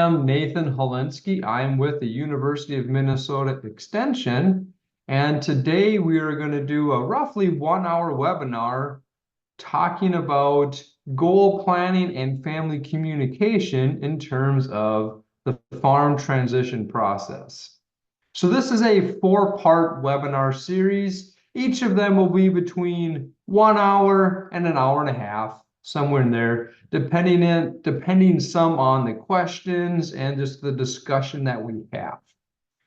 I'm Nathan Holinsky. I'm with the University of Minnesota Extension, and today we are going to do a roughly 1 hour webinar talking about goal planning and family communication in terms of the farm transition process. So this is a 4-part webinar series. Each of them will be between 1 hour and an hour and a half, somewhere in there, depending some on the questions and just the discussion that we have.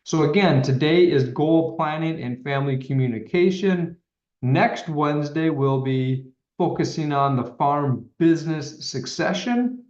So again, today is goal planning and family communication. Next Wednesday, we'll be focusing on the farm business succession.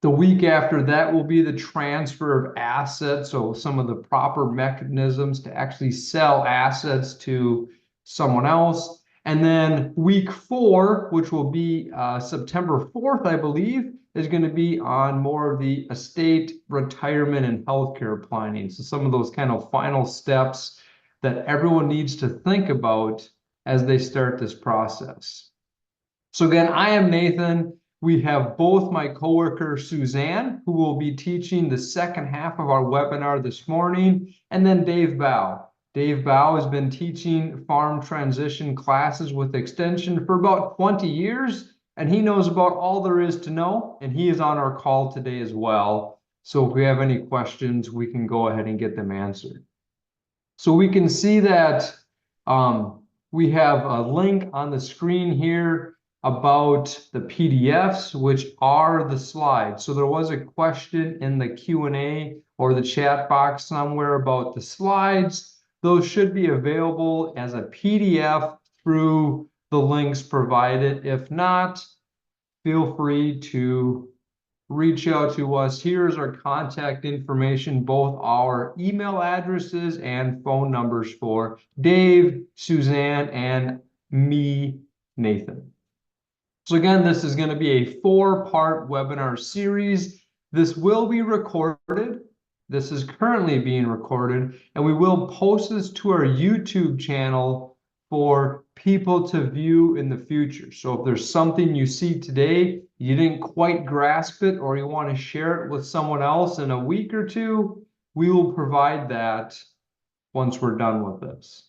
The week after that will be the transfer of assets, so some of the proper mechanisms to actually sell assets to someone else. And then week 4, which will be September 4th, I believe, is going to be on more of the estate, retirement, and healthcare planning. So some of those kind of final steps that everyone needs to think about as they start this process. So again, I am Nathan. We have both my coworker Suzanne, who will be teaching the second half of our webinar this morning, and then Dave Bow. Dave Bow has been teaching farm transition classes with Extension for about 20 years, and he knows about all there is to know, and he is on our call today as well. So if we have any questions, we can go ahead and get them answered. So we can see that we have a link on the screen here about the PDFs, which are the slides. So there was a question in the Q&A or the chat box somewhere about the slides. Those should be available as a PDF through the links provided. If not, feel free to reach out to us. Here's our contact information, both our email addresses and phone numbers for Dave, Suzanne, and me, Nathan. So again, this is going to be a 4-part webinar series. This will be recorded. This is currently being recorded, and we will post this to our YouTube channel for people to view in the future. So if there's something you see today, you didn't quite grasp it, or you want to share it with someone else in a week or two, we will provide that once we're done with this.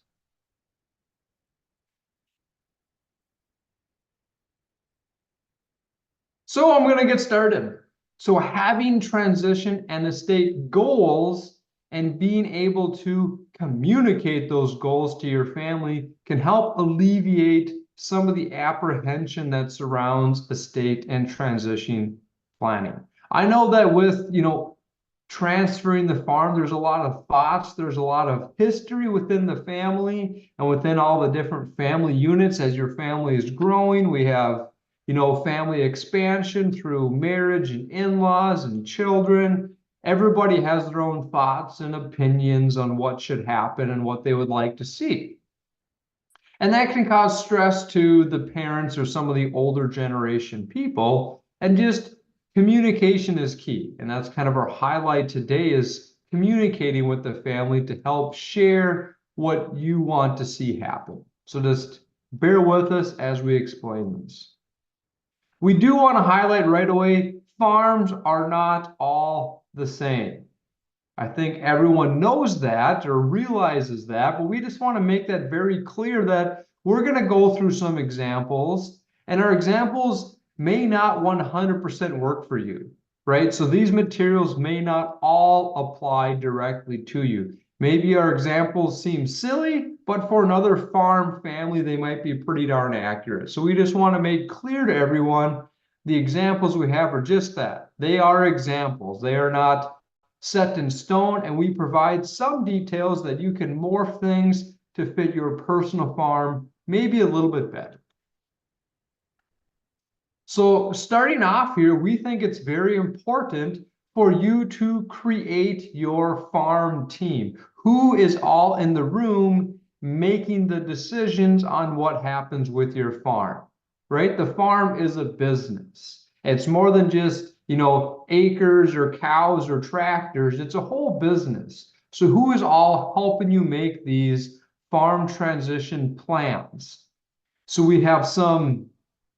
So I'm going to get started. So having transition and estate goals and being able to communicate those goals to your family can help alleviate some of the apprehension that surrounds estate and transition planning. I know that with, transferring the farm, there's a lot of thoughts, there's a lot of history within the family and within all the different family units. As your family is growing, we have family expansion through marriage and in-laws and children. Everybody has their own thoughts and opinions on what should happen and what they would like to see. And that can cause stress to the parents or some of the older generation people. And just communication is key. And that's kind of our highlight today, is communicating with the family to help share what you want to see happen. So just bear with us as we explain this. We do want to highlight right away, farms are not all the same. I think everyone knows that or realizes that, but we just want to make that very clear that we're going to go through some examples, and our examples may not 100% work for you, right? So these materials may not all apply directly to you. Maybe our examples seem silly, but for another farm family, they might be pretty darn accurate. So we just want to make clear to everyone, the examples we have are just that. They are examples. They are not set in stone, and we provide some details that you can morph things to fit your personal farm maybe a little bit better. So starting off here, we think it's very important for you to create your farm team. Who is all in the room making the decisions on what happens with your farm, right? The farm is a business. It's more than just, acres or cows or tractors. It's a whole business. So who is all helping you make these farm transition plans? So we have some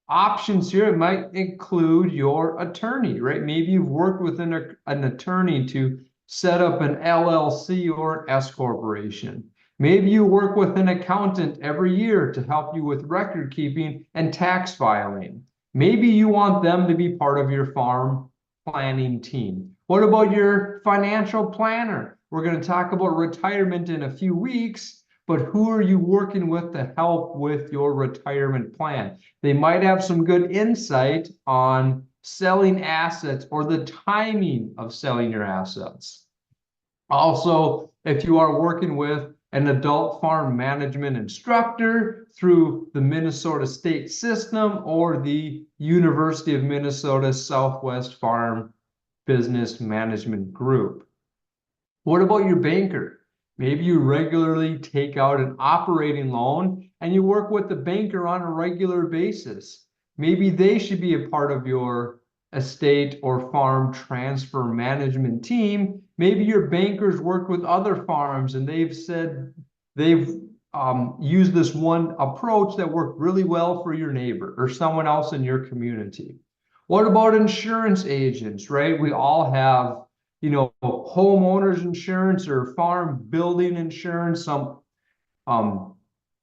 options here might include your attorney, right? Maybe you've worked with an attorney to set up an LLC or an S corporation. Maybe you work with an accountant every year to help you with record keeping and tax filing. Maybe you want them to be part of your farm planning team. What about your financial planner? We're going to talk about retirement in a few weeks, but who are you working with to help with your retirement plan? They might have some good insight on selling assets or the timing of selling your assets. Also, if you are working with an adult farm management instructor through the Minnesota State System or the University of Minnesota Southwest Farm Business Management Group. What about your banker? Maybe you regularly take out an operating loan and you work with the banker on a regular basis. Maybe they should be a part of your estate or farm transfer management team. Maybe your bankers work with other farms and they've said they've used this one approach that worked really well for your neighbor or someone else in your community. What about insurance agents, right? We all have, you know, homeowners insurance or farm building insurance, some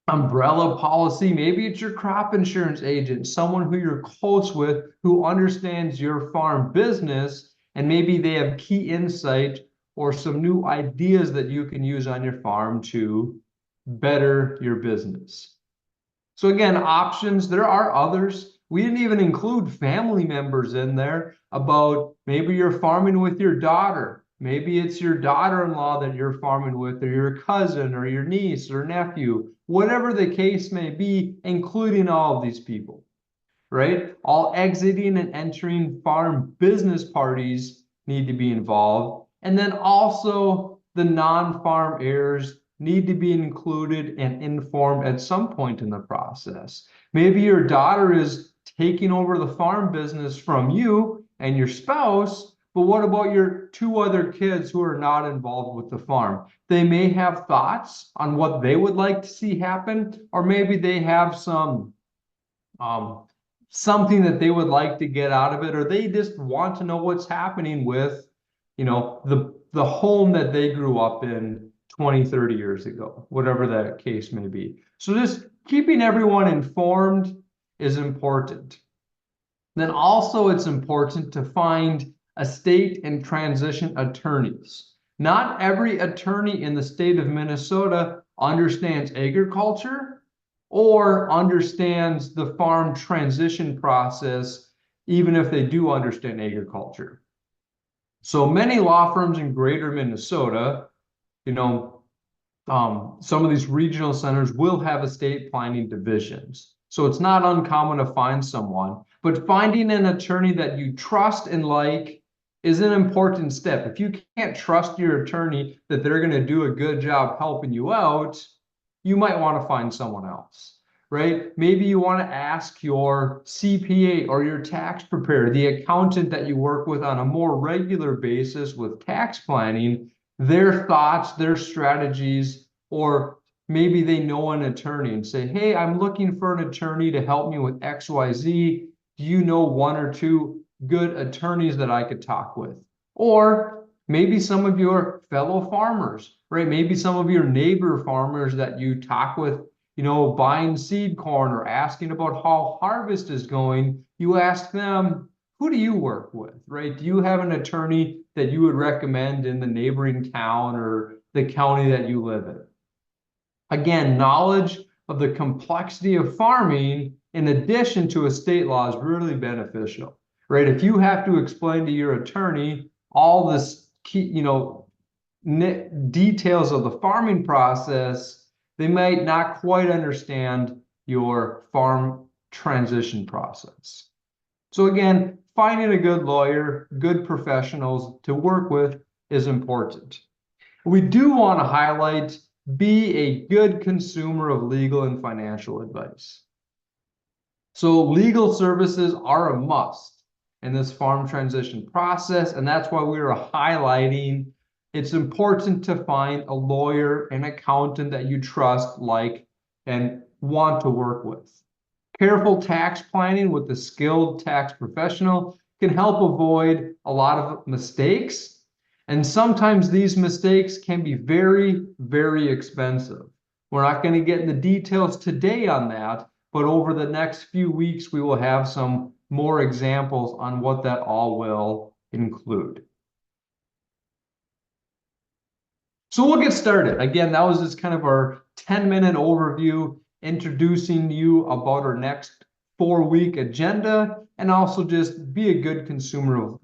umbrella policy. Maybe it's your crop insurance agent, someone who you're close with, who understands your farm business, and maybe they have key insight or some new ideas that you can use on your farm to better your business. So again, options, there are others. We didn't even include family members in there about maybe you're farming with your daughter. Maybe it's your daughter-in-law that you're farming with, or your cousin, or your niece, or nephew, whatever the case may be, including all of these people, right? All exiting and entering farm business parties need to be involved. And then also the non-farm heirs need to be included and informed at some point in the process. Maybe your daughter is taking over the farm business from you and your spouse, but what about your two other kids who are not involved with the farm? They may have thoughts on what they would like to see happen, or maybe they have some something that they would like to get out of it, or they just want to know what's happening with, you know, the home that they grew up in 20, 30 years ago, whatever that case may be. So just keeping everyone informed is important. Then also it's important to find estate and transition attorneys. Not every attorney in the state of Minnesota understands agriculture or understands the farm transition process, even if they do understand agriculture. So many law firms in greater Minnesota, you know, some of these regional centers will have estate planning divisions. So it's not uncommon to find someone, but finding an attorney that you trust and like is an important step. If you can't trust your attorney that they're going to do a good job helping you out, you might want to find someone else, right? Maybe you want to ask your CPA or your tax preparer, the accountant that you work with on a more regular basis with tax planning, their thoughts, their strategies, or maybe they know an attorney and say, hey, I'm looking for an attorney to help me with XYZ. Do you know one or two good attorneys that I could talk with? Or maybe some of your fellow farmers, right? Maybe some of your neighbor farmers that you talk with, you know, buying seed corn or asking about how harvest is going. You ask them, who do you work with, right? Do you have an attorney that you would recommend in the neighboring town or the county that you live in? Again, knowledge of the complexity of farming in addition to estate law is really beneficial, right? If you have to explain to your attorney all this key, you know, details of the farming process, they might not quite understand your farm transition process. So again, finding a good lawyer, good professionals to work with is important. We do want to highlight, be a good consumer of legal and financial advice. So legal services are a must in this farm transition process, and that's why we are highlighting it's important to find a lawyer, an accountant that you trust, like, and want to work with. Careful tax planning with a skilled tax professional can help avoid a lot of mistakes. And sometimes these mistakes can be very, very expensive. We're not going to get in the details today on that, but over the next few weeks, we will have some more examples on what that all will include. So we'll get started. Again, that was just kind of our 10-minute overview, introducing you about our next 4-week agenda, and also just be a good consumer of,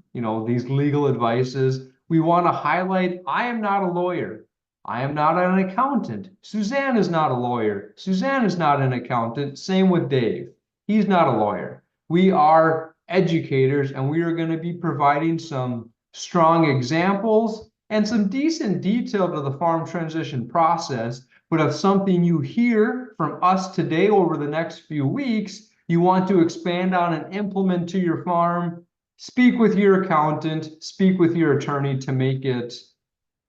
these legal advices. We want to highlight, I am not a lawyer. I am not an accountant. Suzanne is not a lawyer. Suzanne is not an accountant. Same with Dave. He's not a lawyer. We are educators, and we are going to be providing some strong examples and some decent detail to the farm transition process. But if something you hear from us today over the next few weeks, you want to expand on and implement to your farm, speak with your accountant, speak with your attorney to make it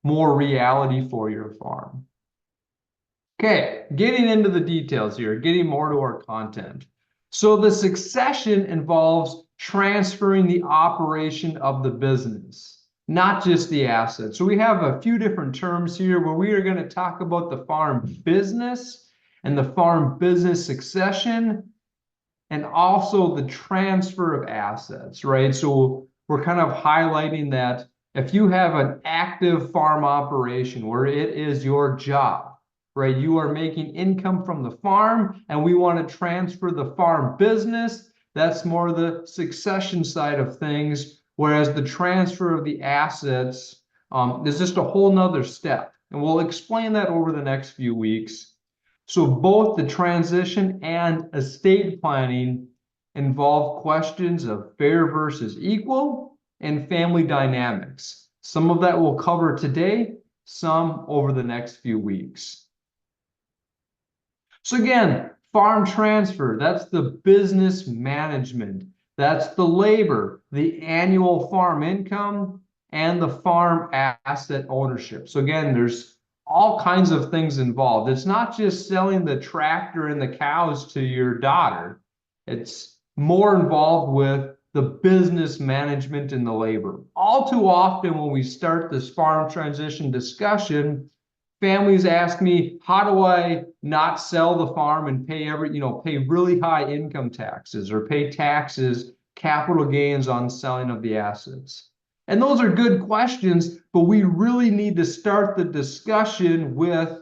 more reality for your farm. Okay, getting into the details here, getting more to our content. So the succession involves transferring the operation of the business, not just the assets. So we have a few different terms here where we are going to talk about the farm business and the farm business succession, and also the transfer of assets, right? So we're kind of highlighting that if you have an active farm operation where it is your job, right? You are making income from the farm, and we want to transfer the farm business. That's more the succession side of things, whereas the transfer of the assets is just a whole nother step. And we'll explain that over the next few weeks. So both the transition and estate planning involve questions of fair versus equal and family dynamics. Some of that we'll cover today, some over the next few weeks. So again, farm transfer, that's the business management. That's the labor, the annual farm income, and the farm asset ownership. So again, there's all kinds of things involved. It's not just selling the tractor and the cows to your daughter. It's more involved with the business management and the labor. All too often when we start this farm transition discussion, families ask me, how do I not sell the farm and pay pay really high income taxes or pay taxes, capital gains on selling of the assets? And those are good questions, but we really need to start the discussion with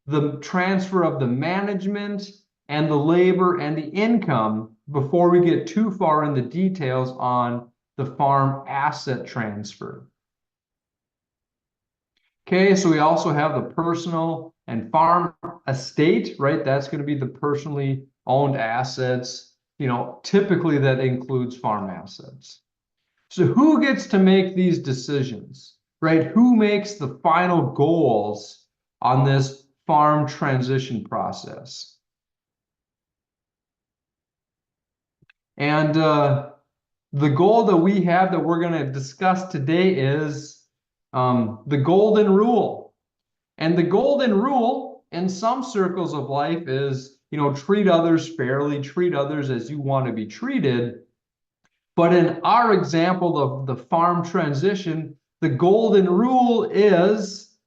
the transfer of the management and the labor and the income before we get too far in the details on the farm asset transfer. Okay, so we also have the personal and farm estate, right? That's going to be the personally owned assets. Typically that includes farm assets. So who gets to make these decisions, right? Who makes the final goals on this farm transition process? And the goal that we have that we're going to discuss today is the golden rule. And the golden rule in some circles of life is, treat others fairly, treat others as you want to be treated. But in our example of the farm transition, the golden rule is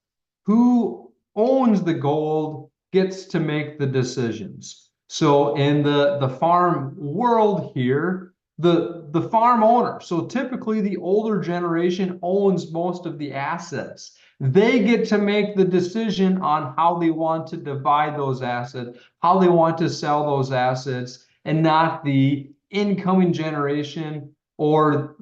who owns the gold gets to make the decisions. So in the farm world here, the farm owner, so typically the older generation owns most of the assets. They get to make the decision on how they want to divide those assets, how they want to sell those assets, and not the incoming generation, or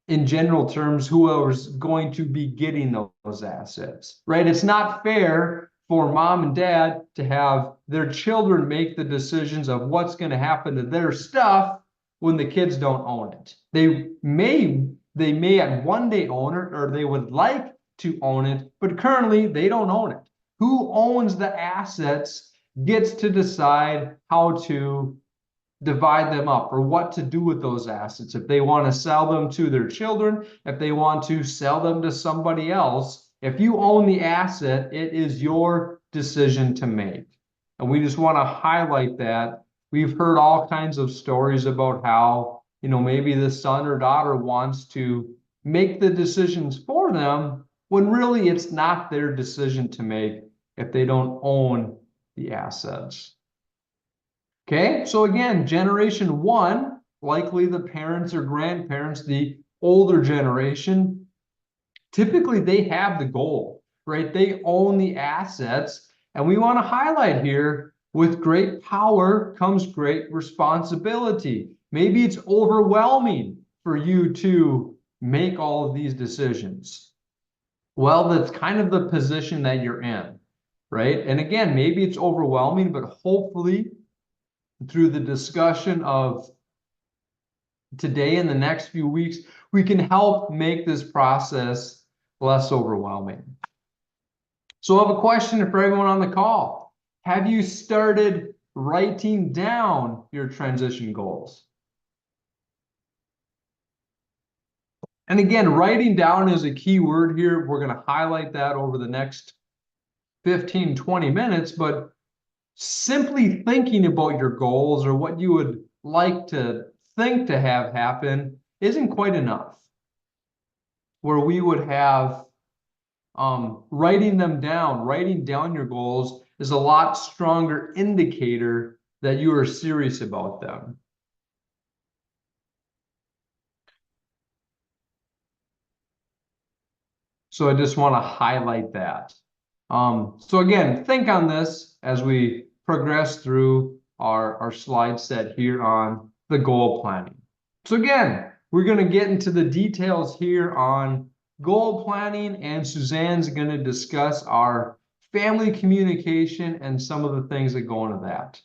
in general terms, whoever's going to be getting those assets, right? It's not fair for mom and dad to have their children make the decisions of what's going to happen to their stuff when the kids don't own it. They may at one day own it, or they would like to own it, but currently they don't own it. Who owns the assets gets to decide how to divide them up or what to do with those assets. If they want to sell them to their children, if they want to sell them to somebody else, if you own the asset, it is your decision to make. And we just want to highlight that We've heard all kinds of stories about how, maybe the son or daughter wants to make the decisions for them when really it's not their decision to make if they don't own the assets. Okay, so again, generation one, likely the parents or grandparents, the older generation, typically they have the goal, right? They own the assets. And we want to highlight here, with great power comes great responsibility. Maybe it's overwhelming for you to make all of these decisions. Well, that's kind of the position that you're in, right? And again, maybe it's overwhelming, but hopefully through the discussion of today and the next few weeks, we can help make this process less overwhelming. So I have a question for everyone on the call. Have you started writing down your transition goals? And again, writing down is a key word here. We're going to highlight that over the next 15, 20 minutes, but simply thinking about your goals or what you would like to think to have happen isn't quite enough. Where we would have writing down your goals is a lot stronger indicator that you are serious about them. So I just want to highlight that. So again, think on this as we progress through our slide set here on the goal planning. So again, we're going to get into the details here on goal planning, and Suzanne's going to discuss our family communication and some of the things that go into that.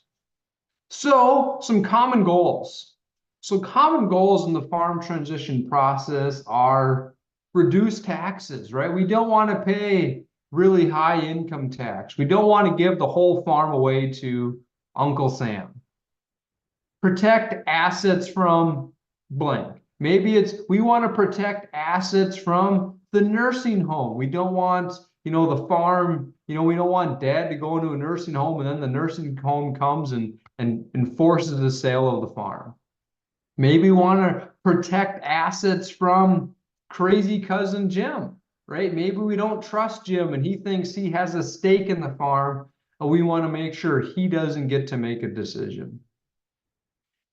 So some common goals. So common goals in the farm transition process are reduce taxes, right? We don't want to pay really high income tax. We don't want to give the whole farm away to Uncle Sam. Protect assets from blank. Maybe it's we want to protect assets from the nursing home. We don't want, the farm, we don't want dad to go into a nursing home and then the nursing home comes and enforces the sale of the farm. Maybe we want to protect assets from crazy cousin Jim, right? Maybe we don't trust Jim and he thinks he has a stake in the farm, and we want to make sure he doesn't get to make a decision.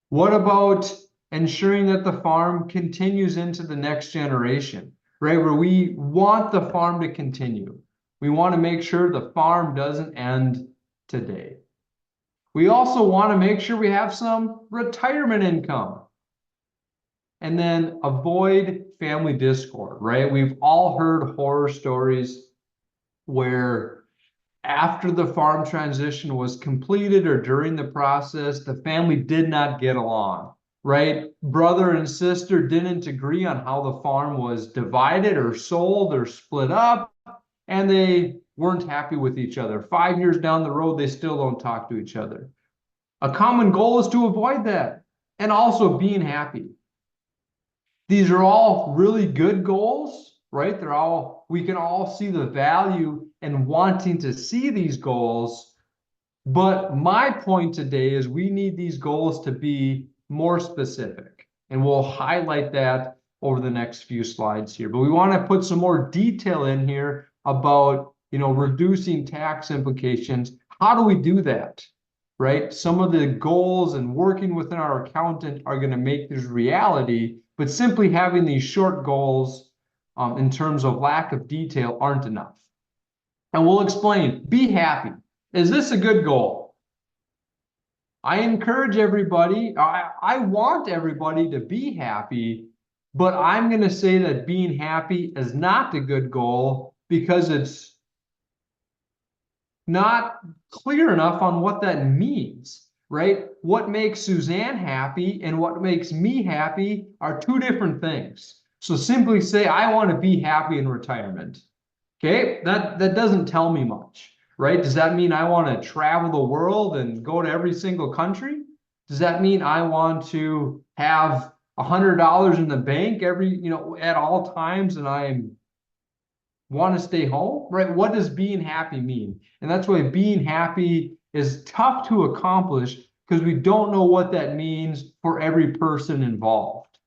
What about ensuring that the farm continues into the next generation, right? Where we want the farm to continue. We want to make sure the farm doesn't end today. We also want to make sure we have some retirement income. And then avoid family discord, right? We've all heard horror stories where after the farm transition was completed or during the process, the family did not get along, right? Brother and sister didn't agree on how the farm was divided or sold or split up, and they weren't happy with each other. 5 years down the road, they still don't talk to each other. A common goal is to avoid that, and also being happy. These are all really good goals, right? We can all see the value in wanting to see these goals. But my point today is we need these goals to be more specific. And we'll highlight that over the next few slides here. But we want to put some more detail in here about, reducing tax implications. How do we do that? Right? Some of the goals and working within our accountant are going to make this reality, but simply having these short goals in terms of lack of detail aren't enough. And we'll explain. Be happy. Is this a good goal? I encourage everybody, I want everybody to be happy, but I'm going to say that being happy is not a good goal because it's not clear enough on what that means, right? What makes Suzanne happy and what makes me happy are two different things. So simply say, I want to be happy in retirement. Okay, that doesn't tell me much, right? Does that mean I want to travel the world and go to every single country? Does that mean I want to have $100 in the bank at all times and I want to stay home, right? What does being happy mean? And that's why being happy is tough to accomplish because we don't know what that means for every person involved.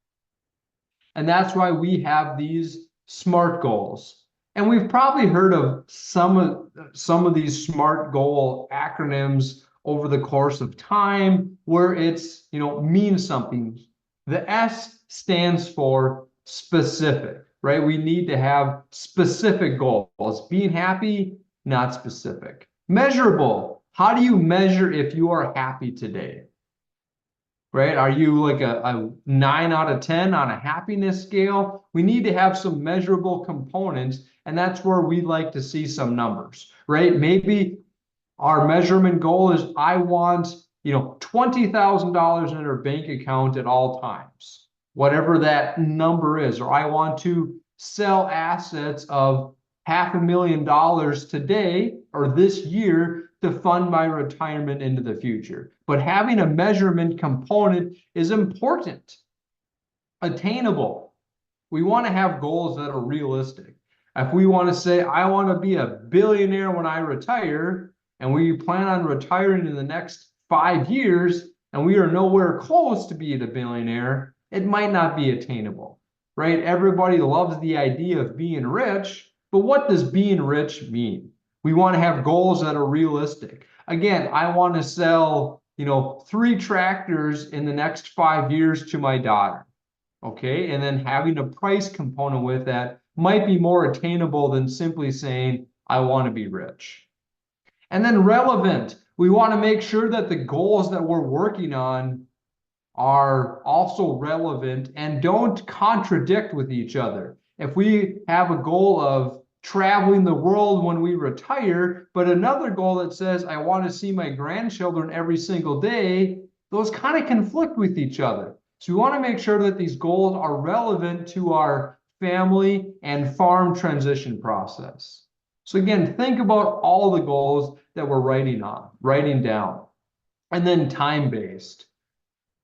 And that's why we have these SMART goals. And we've probably heard of some of these SMART goal acronyms over the course of time where it's, means something. The S stands for specific, right? We need to have specific goals. Being happy, not specific. Measurable. How do you measure if you are happy today? Right? Are you like a 9 out of 10 on a happiness scale? We need to have some measurable components, and that's where we like to see some numbers, right? Maybe our measurement goal is I want, $20,000 in our bank account at all times, whatever that number is, or I want to sell assets of $500,000 today or this year to fund my retirement into the future. But having a measurement component is important, attainable. We want to have goals that are realistic. If we want to say, I want to be a billionaire when I retire, and we plan on retiring in the next 5 years, and we are nowhere close to being a billionaire, it might not be attainable, right? Everybody loves the idea of being rich, but what does being rich mean? We want to have goals that are realistic. Again, I want to sell, 3 tractors in the next 5 years to my daughter. Okay, and then having a price component with that might be more attainable than simply saying, I want to be rich. And then relevant. We want to make sure that the goals that we're working on are also relevant and don't contradict with each other. If we have a goal of traveling the world when we retire, but another goal that says, I want to see my grandchildren every single day, those kind of conflict with each other. So we want to make sure that these goals are relevant to our family and farm transition process. So again, think about all the goals that we're writing down, and then time-based.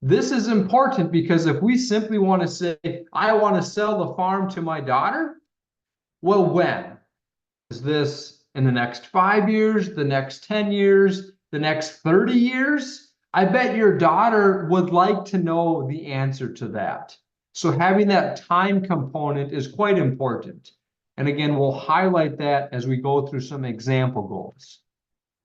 This is important because if we simply want to say, I want to sell the farm to my daughter, well, when? Is this in the next 5 years, the next 10 years, the next 30 years? I bet your daughter would like to know the answer to that. So having that time component is quite important. And again, we'll highlight that as we go through some example goals.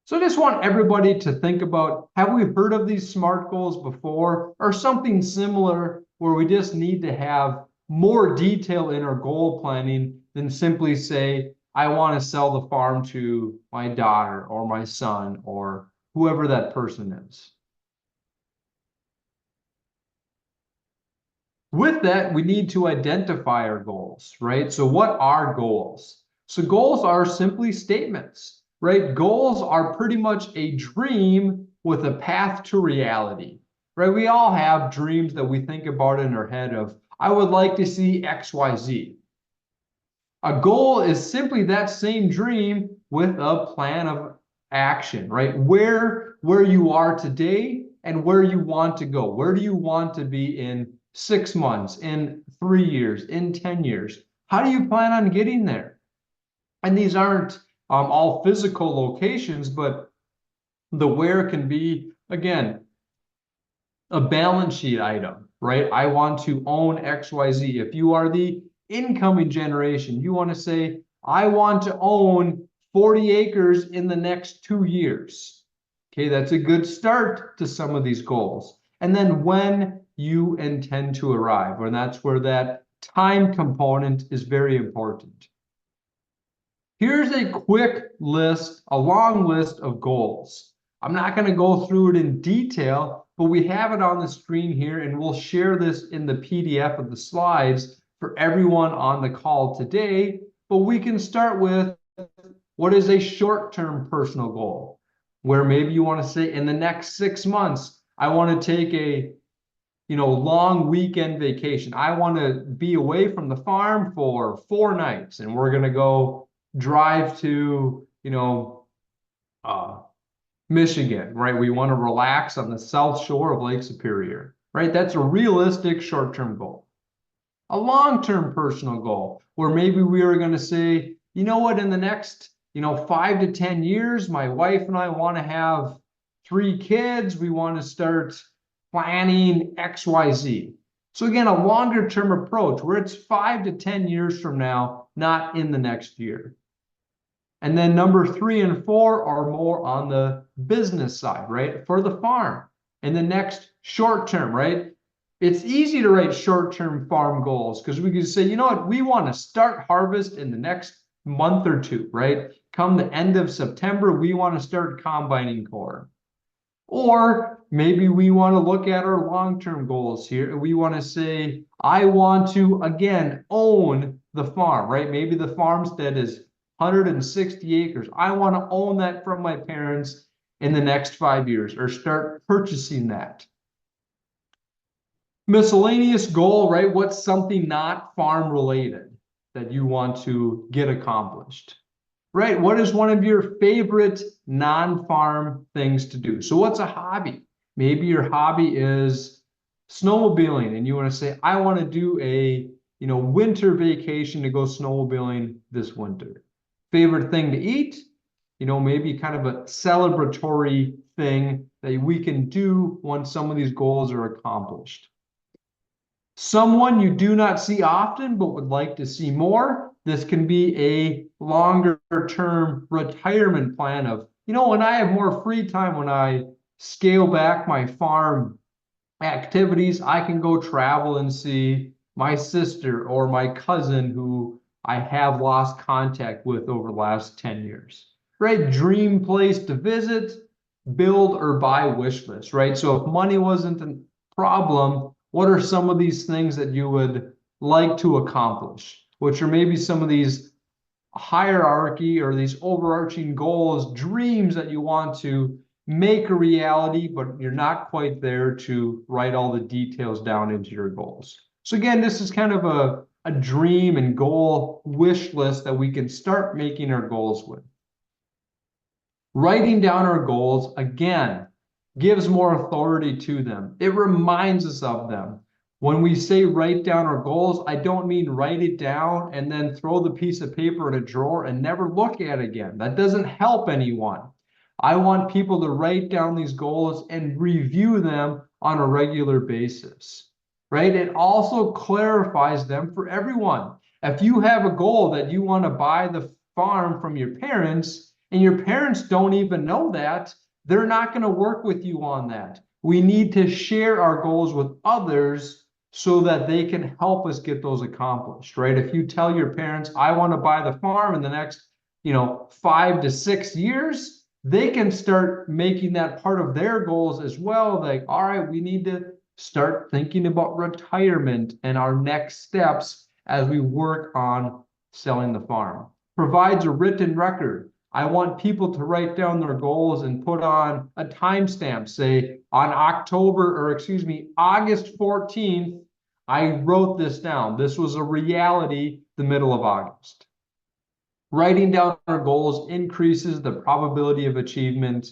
So I just want everybody to think about, have we heard of these SMART goals before, or something similar where we just need to have more detail in our goal planning than simply say, I want to sell the farm to my daughter or my son or whoever that person is. With that, we need to identify our goals, right? So what are goals? So goals are simply statements, right? Goals are pretty much a dream with a path to reality, right? We all have dreams that we think about in our head of, I would like to see X, Y, Z. A goal is simply that same dream with a plan of action, right? Where you are today and where you want to go. Where do you want to be in 6 months, in 3 years, in 10 years? How do you plan on getting there? And these aren't all physical locations, but the where can be, again, a balance sheet item, right? I want to own XYZ. If you are the incoming generation, you want to say, I want to own 40 acres in the next 2 years. Okay, that's a good start to some of these goals. And then when you intend to arrive, and that's where that time component is very important. Here's a quick list, a long list of goals. I'm not going to go through it in detail, but we have it on the screen here, and we'll share this in the PDF of the slides for everyone on the call today. But we can start with what is a short-term personal goal, where maybe you want to say in the next 6 months, I want to take a long weekend vacation. I want to be away from the farm for 4 nights, and we're going to go drive to, Michigan, right? We want to relax on the south shore of Lake Superior, right? That's a realistic short-term goal. A long-term personal goal, where maybe we are going to say, you know what, in the next, 5 to 10 years, my wife and I want to have 3 kids, we want to start planning XYZ. So again, a longer term approach where it's 5 to 10 years from now, not in the next year. And then number 3 and 4 are more on the business side, right? For the farm. And the next short term, right? It's easy to write short-term farm goals because we can say, you know what, we want to start harvest in the next month or 2, right? Come the end of September, we want to start combining corn. Or maybe we want to look at our long-term goals here and we want to say, I want to, again, own the farm, right? Maybe the farmstead is 160 acres. I want to own that from my parents in the next 5 years or start purchasing that. Miscellaneous goal, right? What's something not farm related that you want to get accomplished? Right? What is one of your favorite non-farm things to do? So what's a hobby? Maybe your hobby is snowmobiling and you want to say, I want to do a, winter vacation to go snowmobiling this winter. Favorite thing to eat? Maybe kind of a celebratory thing that we can do once some of these goals are accomplished. Someone you do not see often but would like to see more. This can be a longer term retirement plan of, when I have more free time, when I scale back my farm activities, I can go travel and see my sister or my cousin who I have lost contact with over the last 10 years, right? Dream place to visit, build or buy wish list, right? So if money wasn't a problem, what are some of these things that you would like to accomplish? Which are maybe some of these hierarchy or these overarching goals, dreams that you want to make a reality, but you're not quite there to write all the details down into your goals. So again, this is kind of a dream and goal wish list that we can start making our goals with. Writing down our goals, again, gives more authority to them. It reminds us of them. When we say write down our goals, I don't mean write it down and then throw the piece of paper in a drawer and never look at it again. That doesn't help anyone. I want people to write down these goals and review them on a regular basis, right? It also clarifies them for everyone. If you have a goal that you want to buy the farm from your parents and your parents don't even know that, they're not going to work with you on that. We need to share our goals with others so that they can help us get those accomplished, right? If you tell your parents, I want to buy the farm in the next, 5 to 6 years, they can start making that part of their goals as well. Like, all right, we need to start thinking about retirement and our next steps as we work on selling the farm. Provides a written record. I want people to write down their goals and put on a timestamp, say on August 14th, I wrote this down. This was a reality the middle of August. Writing down our goals increases the probability of achievement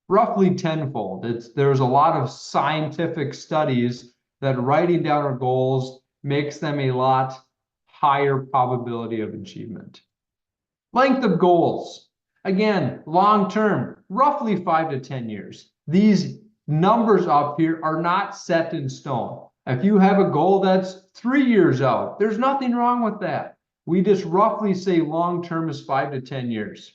roughly tenfold. There's a lot of scientific studies that writing down our goals makes them a lot higher probability of achievement. Length of goals. Again, long term, roughly 5 to 10 years. These numbers up here are not set in stone. If you have a goal that's 3 years out, there's nothing wrong with that. We just roughly say long term is 5 to 10 years.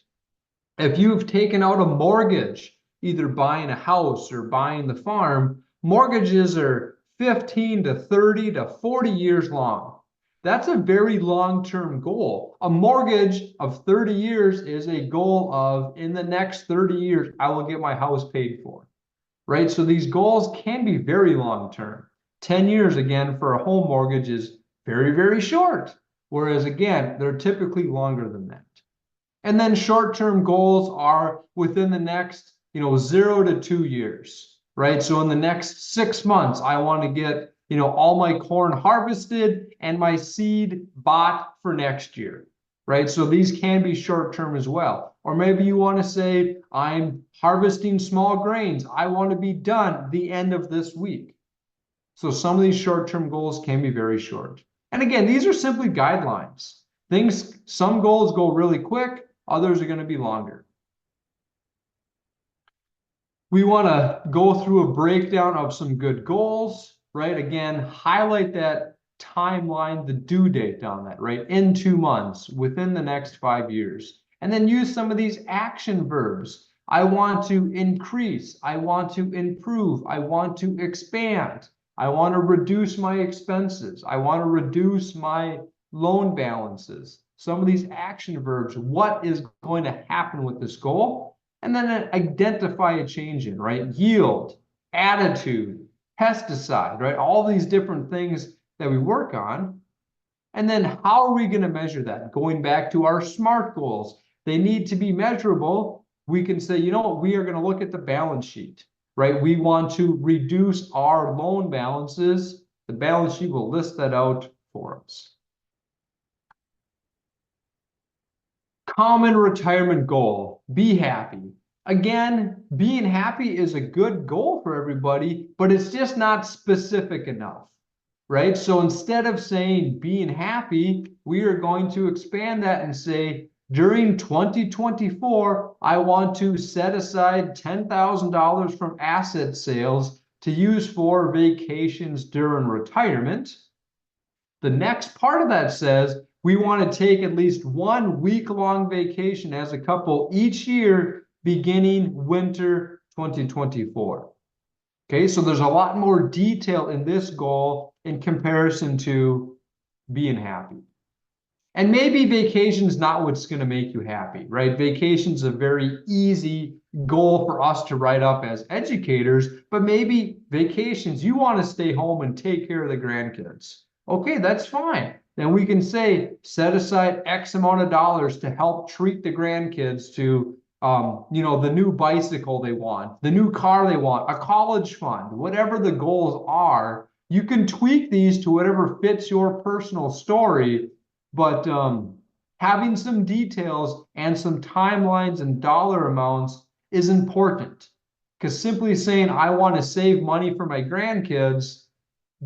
If you've taken out a mortgage, either buying a house or buying the farm, mortgages are 15 to 30 to 40 years long. That's a very long-term goal. A mortgage of 30 years is a goal of, in the next 30 years, I will get my house paid for, right? So these goals can be very long-term. 10 years, again, for a home mortgage is very, very short. Whereas, again, they're typically longer than that. And then short-term goals are within the next, 0 to 2 years, right? So in the next 6 months, I want to get all my corn harvested and my seed bought for next year, right? So these can be short-term as well. Or maybe you want to say, I'm harvesting small grains. I want to be done the end of this week. So some of these short-term goals can be very short. And again, these are simply guidelines. Some goals go really quick, others are going to be longer. We want to go through a breakdown of some good goals, right? Again, highlight that timeline, the due date on that, right? In 2 months, within the next 5 years. And then use some of these action verbs. I want to increase. I want to improve. I want to expand. I want to reduce my expenses. I want to reduce my loan balances. Some of these action verbs, what is going to happen with this goal? And then identify a change in, right? Yield, attitude, pesticide, right? All these different things that we work on. And then how are we going to measure that? Going back to our SMART goals, they need to be measurable. We can say, you know what, we are going to look at the balance sheet, right? We want to reduce our loan balances. The balance sheet will list that out for us. Common retirement goal, be happy. Again, being happy is a good goal for everybody, but it's just not specific enough, right? So instead of saying being happy, we are going to expand that and say, during 2024, I want to set aside $10,000 from asset sales to use for vacations during retirement. The next part of that says, we want to take at least 1 week-long vacation as a couple each year, beginning winter 2024. Okay, so there's a lot more detail in this goal in comparison to being happy. And maybe vacation's not what's going to make you happy, right? Vacation's a very easy goal for us to write up as educators, but maybe vacations, you want to stay home and take care of the grandkids. Okay, that's fine. Then we can say, set aside X amount of dollars to help treat the grandkids to, the new bicycle they want, the new car they want, a college fund, whatever the goals are. You can tweak these to whatever fits your personal story, but having some details and some timelines and dollar amounts is important, because simply saying, I want to save money for my grandkids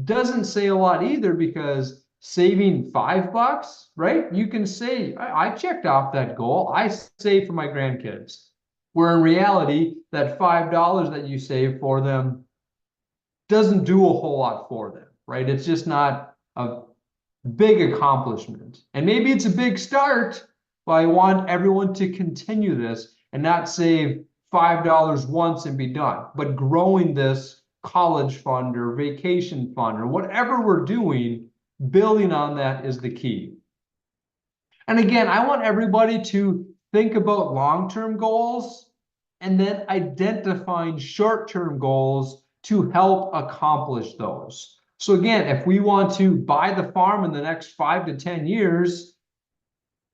doesn't say a lot either, because saving $5, right? You can say, I checked off that goal. I saved for my grandkids. Where in reality, that $5 that you save for them doesn't do a whole lot for them, right? It's just not a big accomplishment. And maybe it's a big start, but I want everyone to continue this and not save $5 once and be done, but growing this college fund or vacation fund or whatever we're doing, building on that is the key. And again, I want everybody to think about long-term goals and then identifying short-term goals to help accomplish those. So again, if we want to buy the farm in the next 5 to 10 years,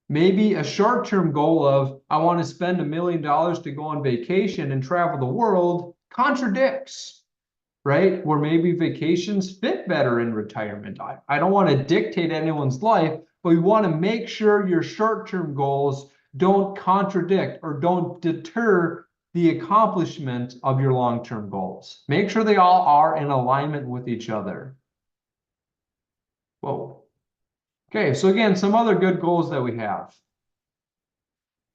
maybe a short-term goal of, I want to spend $1 million to go on vacation and travel the world contradicts, right? Where maybe vacations fit better in retirement. I don't want to dictate anyone's life, but we want to make sure your short-term goals don't contradict or don't deter the accomplishment of your long-term goals. Make sure they all are in alignment with each other. Whoa. Okay, so again, some other good goals that we have.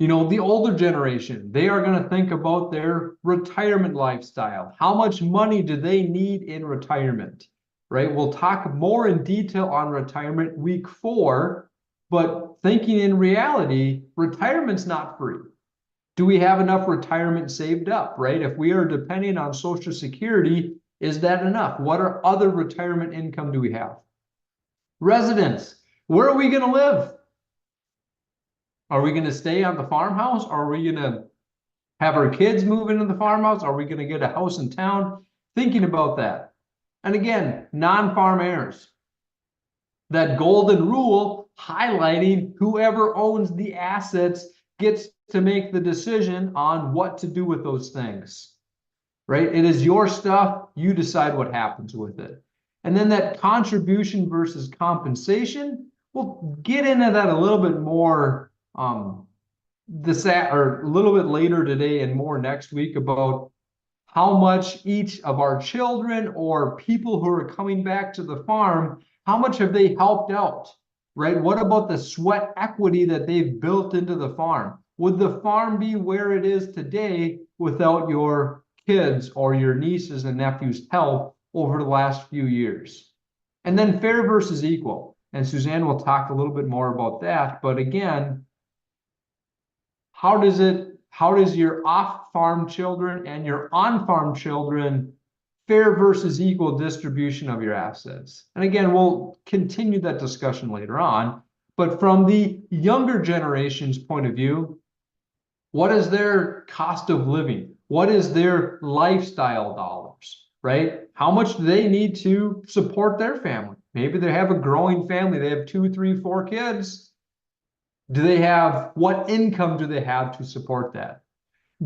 The older generation, they are going to think about their retirement lifestyle. How much money do they need in retirement, right? We'll talk more in detail on retirement week 4, but thinking in reality, retirement's not free. Do we have enough retirement saved up, right? If we are depending on Social Security, is that enough? What other retirement income do we have? Residence, where are we going to live? Are we going to stay on the farmhouse? Are we going to have our kids move into the farmhouse? Are we going to get a house in town? Thinking about that. And again, non-farm heirs. That golden rule highlighting whoever owns the assets gets to make the decision on what to do with those things, right? It is your stuff. You decide what happens with it. And then that contribution versus compensation, we'll get into that a little bit more a little bit later today and more next week, about how much each of our children or people who are coming back to the farm, how much have they helped out, right? What about the sweat equity that they've built into the farm? Would the farm be where it is today without your kids or your nieces and nephews' health over the last few years. And then fair versus equal. And Suzanne will talk a little bit more about that. But again, how does your off-farm children and your on-farm children fair versus equal distribution of your assets? And again, we'll continue that discussion later on. But from the younger generation's point of view, what is their cost of living? What is their lifestyle dollars, right? How much do they need to support their family? Maybe they have a growing family. They have 2, 3, 4 kids. What income do they have to support that?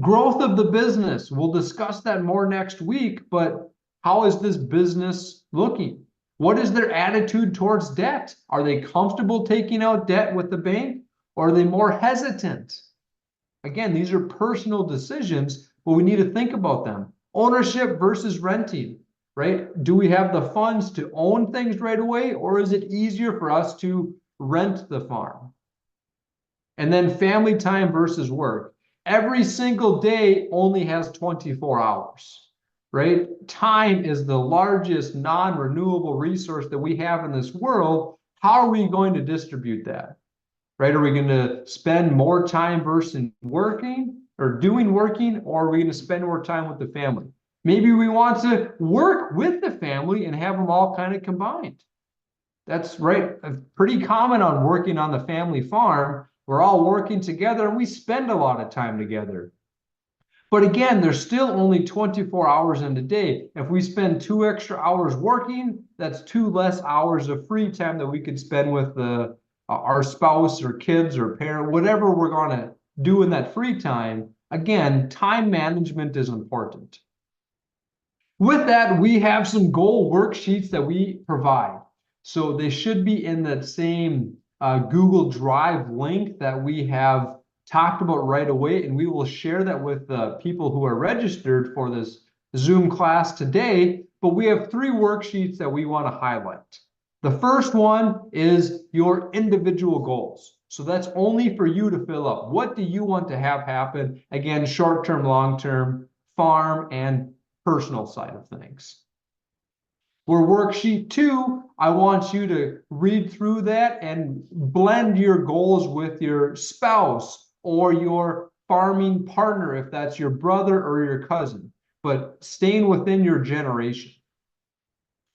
Growth of the business. We'll discuss that more next week, but how is this business looking? What is their attitude towards debt? Are they comfortable taking out debt with the bank, or are they more hesitant? Again, these are personal decisions, but we need to think about them. Ownership versus renting, right? Do we have the funds to own things right away, or is it easier for us to rent the farm? And then family time versus work. Every single day only has 24 hours, right? Time is the largest non-renewable resource that we have in this world. How are we going to distribute that? Right? Are we going to spend more time versus working or working, or are we going to spend more time with the family? Maybe we want to work with the family and have them all kind of combined. That's right. Pretty common on working on the family farm. We're all working together and we spend a lot of time together. But again, there's still only 24 hours in a day. If we spend 2 extra hours working, that's 2 less hours of free time that we could spend with our spouse or kids or parent, whatever we're going to do in that free time. Again, time management is important. With that, we have some goal worksheets that we provide. So they should be in that same Google Drive link that we have talked about right away, and we will share that with the people who are registered for this Zoom class today. But we have 3 worksheets that we want to highlight. The first one is your individual goals. So that's only for you to fill up. What do you want to have happen? Again, short-term, long-term, farm, and personal side of things. For worksheet 2, I want you to read through that and blend your goals with your spouse or your farming partner, if that's your brother or your cousin, but staying within your generation.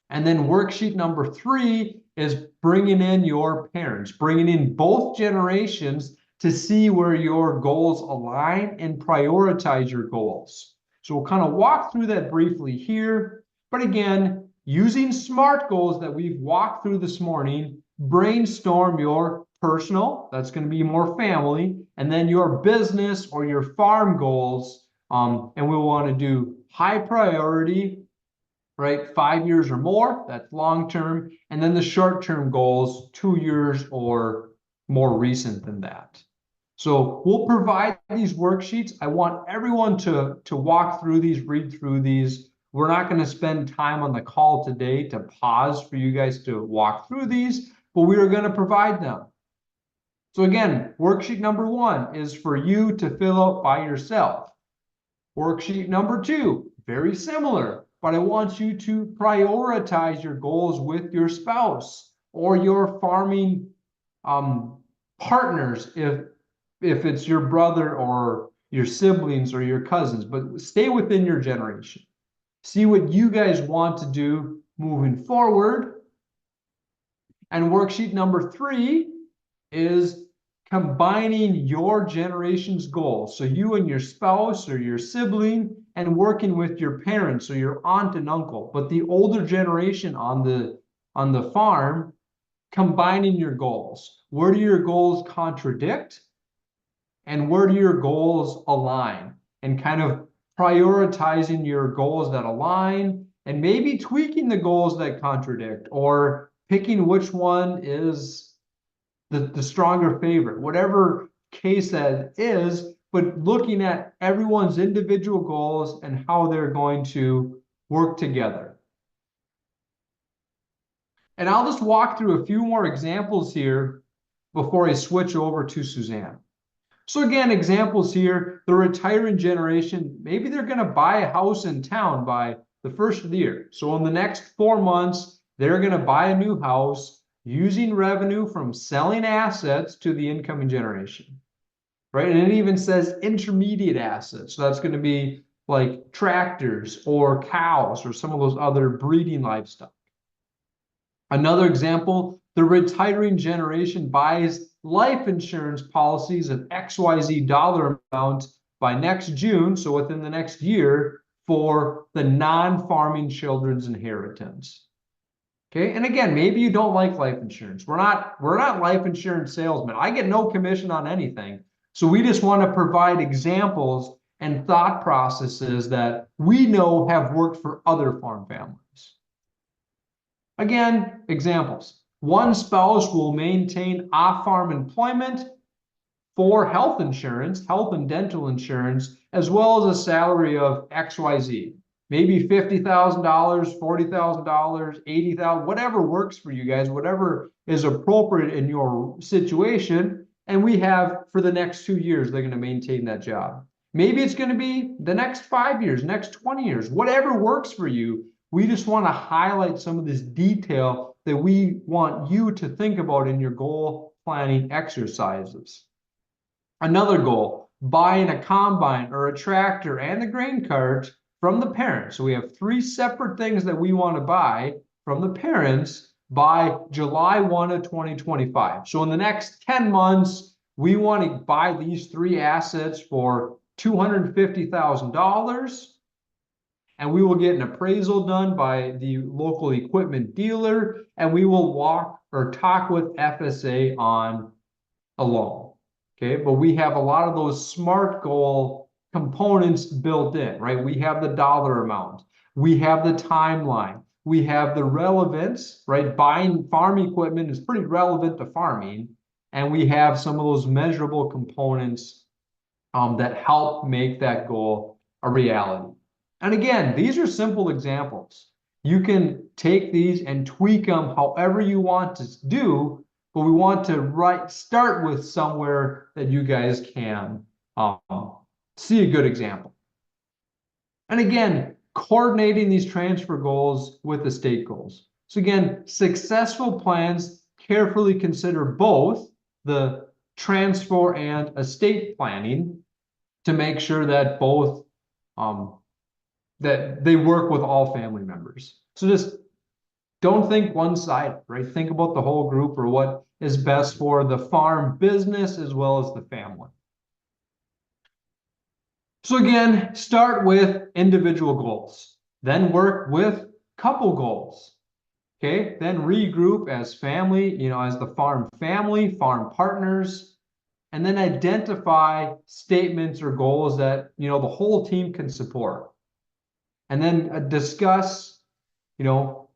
And then worksheet number 3 is bringing in your parents, bringing in both generations to see where your goals align and prioritize your goals. So we'll kind of walk through that briefly here. But again, using SMART goals that we've walked through this morning, brainstorm your personal, that's going to be more family, and then your business or your farm goals. And we want to do high priority, right? 5 years or more, that's long term. And then the short-term goals, 2 years or more recent than that. So we'll provide these worksheets. I want everyone to walk through these, read through these. We're not going to spend time on the call today to pause for you guys to walk through these, but we are going to provide them. So again, worksheet number 1 is for you to fill out by yourself. Worksheet number 2, very similar, but I want you to prioritize your goals with your spouse or your farming partners, if it's your brother or your siblings or your cousins, but stay within your generation. See what you guys want to do moving forward. And worksheet number 3 is combining your generation's goals. So you and your spouse or your sibling, and working with your parents or your aunt and uncle, but the older generation on the farm, combining your goals. Where do your goals contradict? And where do your goals align? And kind of prioritizing your goals that align and maybe tweaking the goals that contradict, or picking which one is the stronger favorite, whatever case that is, but looking at everyone's individual goals and how they're going to work together. And I'll just walk through a few more examples here before I switch over to Suzanne. So again, examples here, the retiring generation, maybe they're going to buy a house in town by the first of the year. So in the next 4 months, they're going to buy a new house using revenue from selling assets to the incoming generation, right? And it even says intermediate assets. So that's going to be like tractors or cows or some of those other breeding livestock. Another example, the retiring generation buys life insurance policies of XYZ dollar amount by next June, so within the next year, for the non-farming children's inheritance. Okay, and again, maybe you don't like life insurance. We're not life insurance salesmen. I get no commission on anything. So we just want to provide examples and thought processes that we know have worked for other farm families. Again, examples. One spouse will maintain off-farm employment for health insurance, health and dental insurance, as well as a salary of XYZ. Maybe $50,000, $40,000, $80,000, whatever works for you guys, whatever is appropriate in your situation. And we have, for the next 2 years, they're going to maintain that job. Maybe it's going to be the next 5 years, next 20 years, whatever works for you. We just want to highlight some of this detail that we want you to think about in your goal planning exercises. Another goal, buying a combine or a tractor and a grain cart from the parents. So we have 3 separate things that we want to buy from the parents by July 1 of 2025. So in the next 10 months, we want to buy these 3 assets for $250,000. And we will get an appraisal done by the local equipment dealer, and we will walk or talk with FSA on a loan. Okay, but we have a lot of those SMART goal components built in, right? We have the dollar amount, we have the timeline, we have the relevance, right? Buying farm equipment is pretty relevant to farming, and we have some of those measurable components that help make that goal a reality. And again, these are simple examples. You can take these and tweak them however you want to do, but we want to start with somewhere that you guys can see a good example. And again, coordinating these transfer goals with the state goals. So again, successful plans carefully consider both the transfer and estate planning to make sure that both that they work with all family members. So just don't think one-sided, right? Think about the whole group or what is best for the farm business as well as the family. So again, start with individual goals, then work with couple goals. Okay, then regroup as family, as the farm family, farm partners, and then identify statements or goals that, the whole team can support. And then discuss,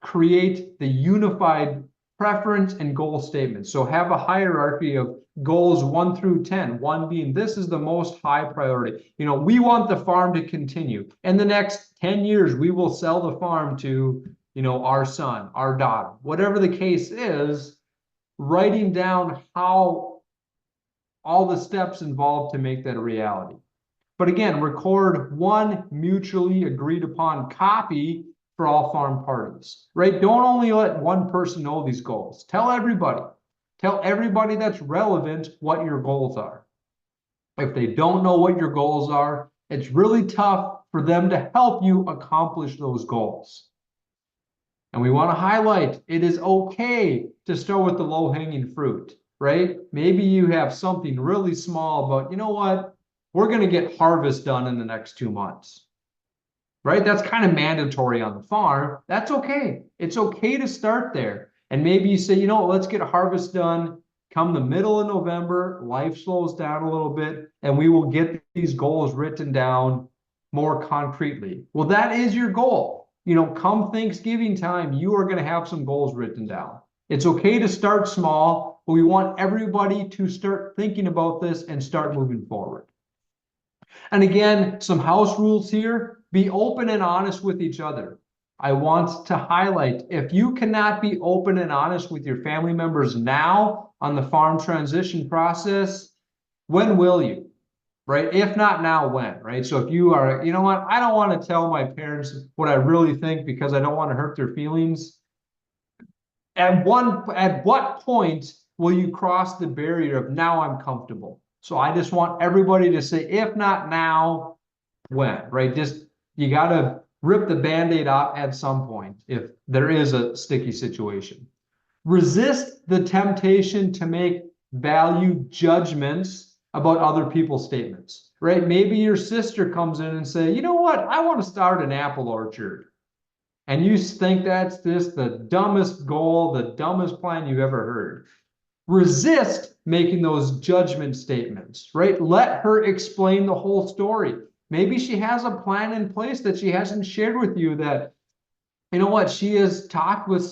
create the unified preference and goal statements. So have a hierarchy of goals 1 through 10, 1 being this is the most high priority. We want the farm to continue. In the next 10 years, we will sell the farm to, our son, our daughter, whatever the case is, writing down how all the steps involved to make that a reality. But again, record 1 mutually agreed upon copy for all farm parties, right? Don't only let 1 person know these goals. Tell everybody. Tell everybody that's relevant what your goals are. If they don't know what your goals are, it's really tough for them to help you accomplish those goals. And we want to highlight, it is okay to start with the low-hanging fruit, right? Maybe you have something really small, but you know what? We're going to get harvest done in the next 2 months, right? That's kind of mandatory on the farm. That's okay. It's okay to start there. And maybe you say, let's get a harvest done come the middle of November, life slows down a little bit, and we will get these goals written down more concretely. Well, that is your goal. Come Thanksgiving time, you are going to have some goals written down. It's okay to start small, but we want everybody to start thinking about this and start moving forward. And again, some house rules here. Be open and honest with each other. I want to highlight, if you cannot be open and honest with your family members now on the farm transition process, When will you? Right? If not now, when? Right? So if you are, you know what, I don't want to tell my parents what I really think because I don't want to hurt their feelings. At what point will you cross the barrier of now I'm comfortable? So I just want everybody to say, if not now, when? Right? Just you got to rip the band-aid off at some point if there is a sticky situation. Resist the temptation to make value judgments about other people's statements, right? Maybe your sister comes in and say, you know what, I want to start an apple orchard. And you think that's just the dumbest goal, the dumbest plan you've ever heard. Resist making those judgment statements, right? Let her explain the whole story. Maybe she has a plan in place that she hasn't shared with you that, you know what, she has talked with,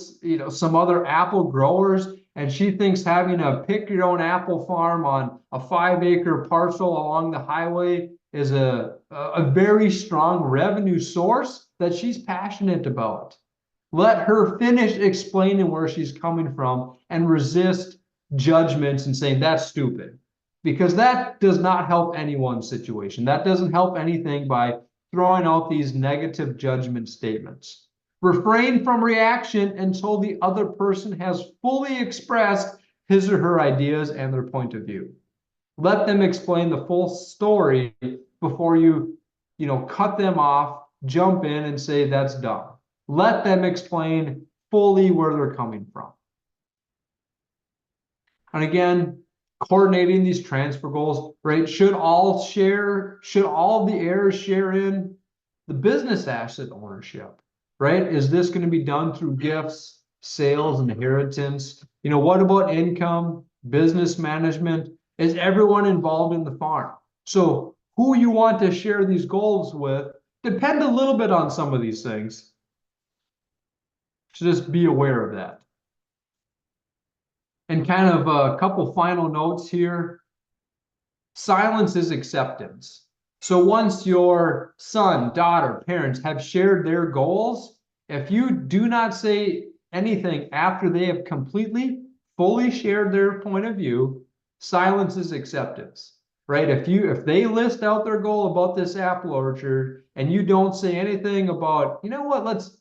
some other apple growers, and she thinks having a pick your own apple farm on a 5-acre parcel along the highway is a very strong revenue source that she's passionate about. Let her finish explaining where she's coming from and resist judgments and saying that's stupid, because that does not help anyone's situation. That doesn't help anything by throwing out these negative judgment statements. Refrain from reaction until the other person has fully expressed his or her ideas and their point of view. Let them explain the full story before you, cut them off, jump in and say that's dumb. Let them explain fully where they're coming from. And again, coordinating these transfer goals, right? Should all of the heirs share in the business asset ownership, right? Is this going to be done through gifts, sales, inheritance? What about income, business management? Is everyone involved in the farm? So who you want to share these goals with depend a little bit on some of these things. So just be aware of that. And kind of a couple final notes here. Silence is acceptance. So once your son, daughter, parents have shared their goals, if you do not say anything after they have fully shared their point of view, silence is acceptance, right? If they list out their goal about this apple orchard and you don't say anything about, you know what, let's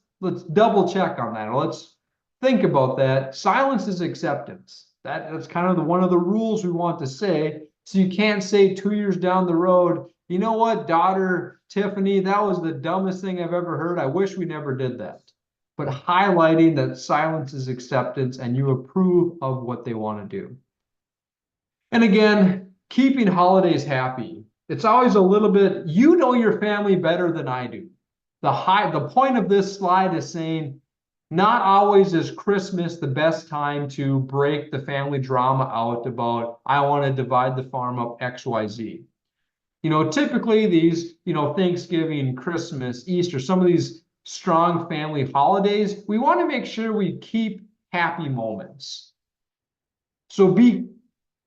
double check on that, or let's think about that. Silence is acceptance. That's kind of one of the rules we want to say. So you can't say 2 years down the road, you know what, daughter Tiffany, that was the dumbest thing I've ever heard. I wish we never did that. But highlighting that silence is acceptance and you approve of what they want to do. And again, keeping holidays happy. It's always a little bit, you know your family better than I do. The point of this slide is saying, not always is Christmas the best time to break the family drama out about, I want to divide the farm up XYZ. Typically these, Thanksgiving, Christmas, Easter, some of these strong family holidays, we want to make sure we keep happy moments. So be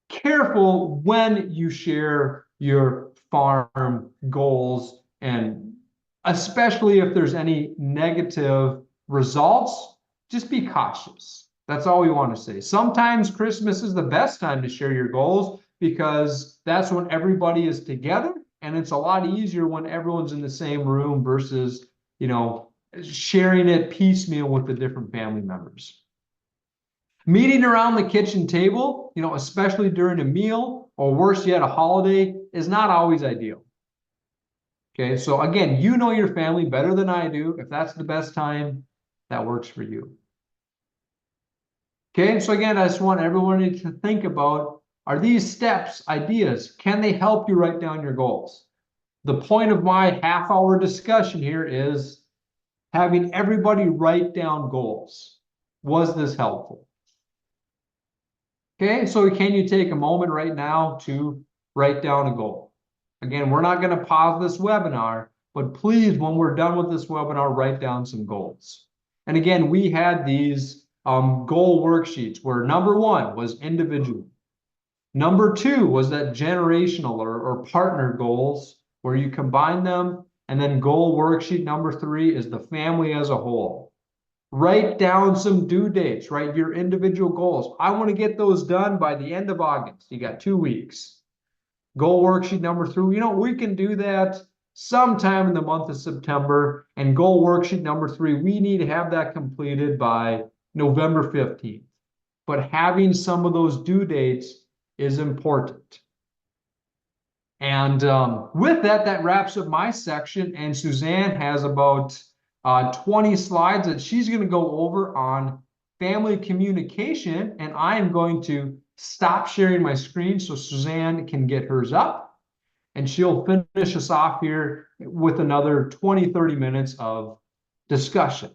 careful when you share your farm goals, and especially if there's any negative results, just be cautious. That's all we want to say. Sometimes Christmas is the best time to share your goals because that's when everybody is together, and it's a lot easier when everyone's in the same room versus, sharing it piecemeal with the different family members. Meeting around the kitchen table, especially during a meal or worse yet, a holiday, is not always ideal. Okay, so again, you know your family better than I do. If that's the best time, that works for you. Okay, so again, I just want everyone to think about, are these steps, ideas, can they help you write down your goals? The point of my half-hour discussion here is having everybody write down goals. Was this helpful? Okay, so can you take a moment right now to write down a goal? Again, we're not going to pause this webinar, but please, when we're done with this webinar, write down some goals. And again, we had these goal worksheets where number 1 was individual. Number 2 was that generational or partner goals where you combine them. And then goal worksheet number 3 is the family as a whole. Write down some due dates, write your individual goals. I want to get those done by the end of August. You got 2 weeks. goal worksheet number 3, we can do that sometime in the month of September. And goal worksheet number 3, we need to have that completed by November 15th. But having some of those due dates is important. And with that, that wraps up my section. And Suzanne has about 20 slides that she's going to go over on family communication. And I am going to stop sharing my screen so Suzanne can get hers up. And she'll finish us off here with another 20, 30 minutes of discussion.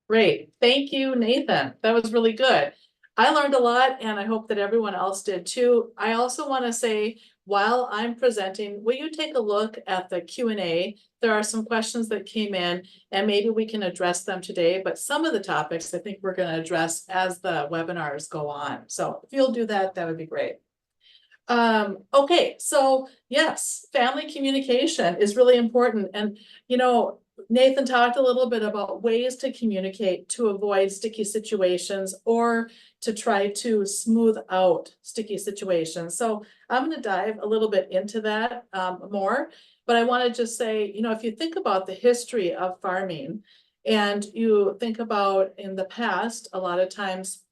Great. Thank you, Nathan. That was really good. I learned a lot, and I hope that everyone else did too. I also want to say, while I'm presenting, will you take a look at the Q&A? There are some questions that came in, and maybe we can address them today, but some of the topics I think we're going to address as the webinars go on. So if you'll do that, that would be great. Okay, so yes, family communication is really important. And, Nathan talked a little bit about ways to communicate to avoid sticky situations or to try to smooth out sticky situations. So I'm going to dive a little bit into that more, but I want to just say, if you think about the history of farming and you think about in the past, a lot of times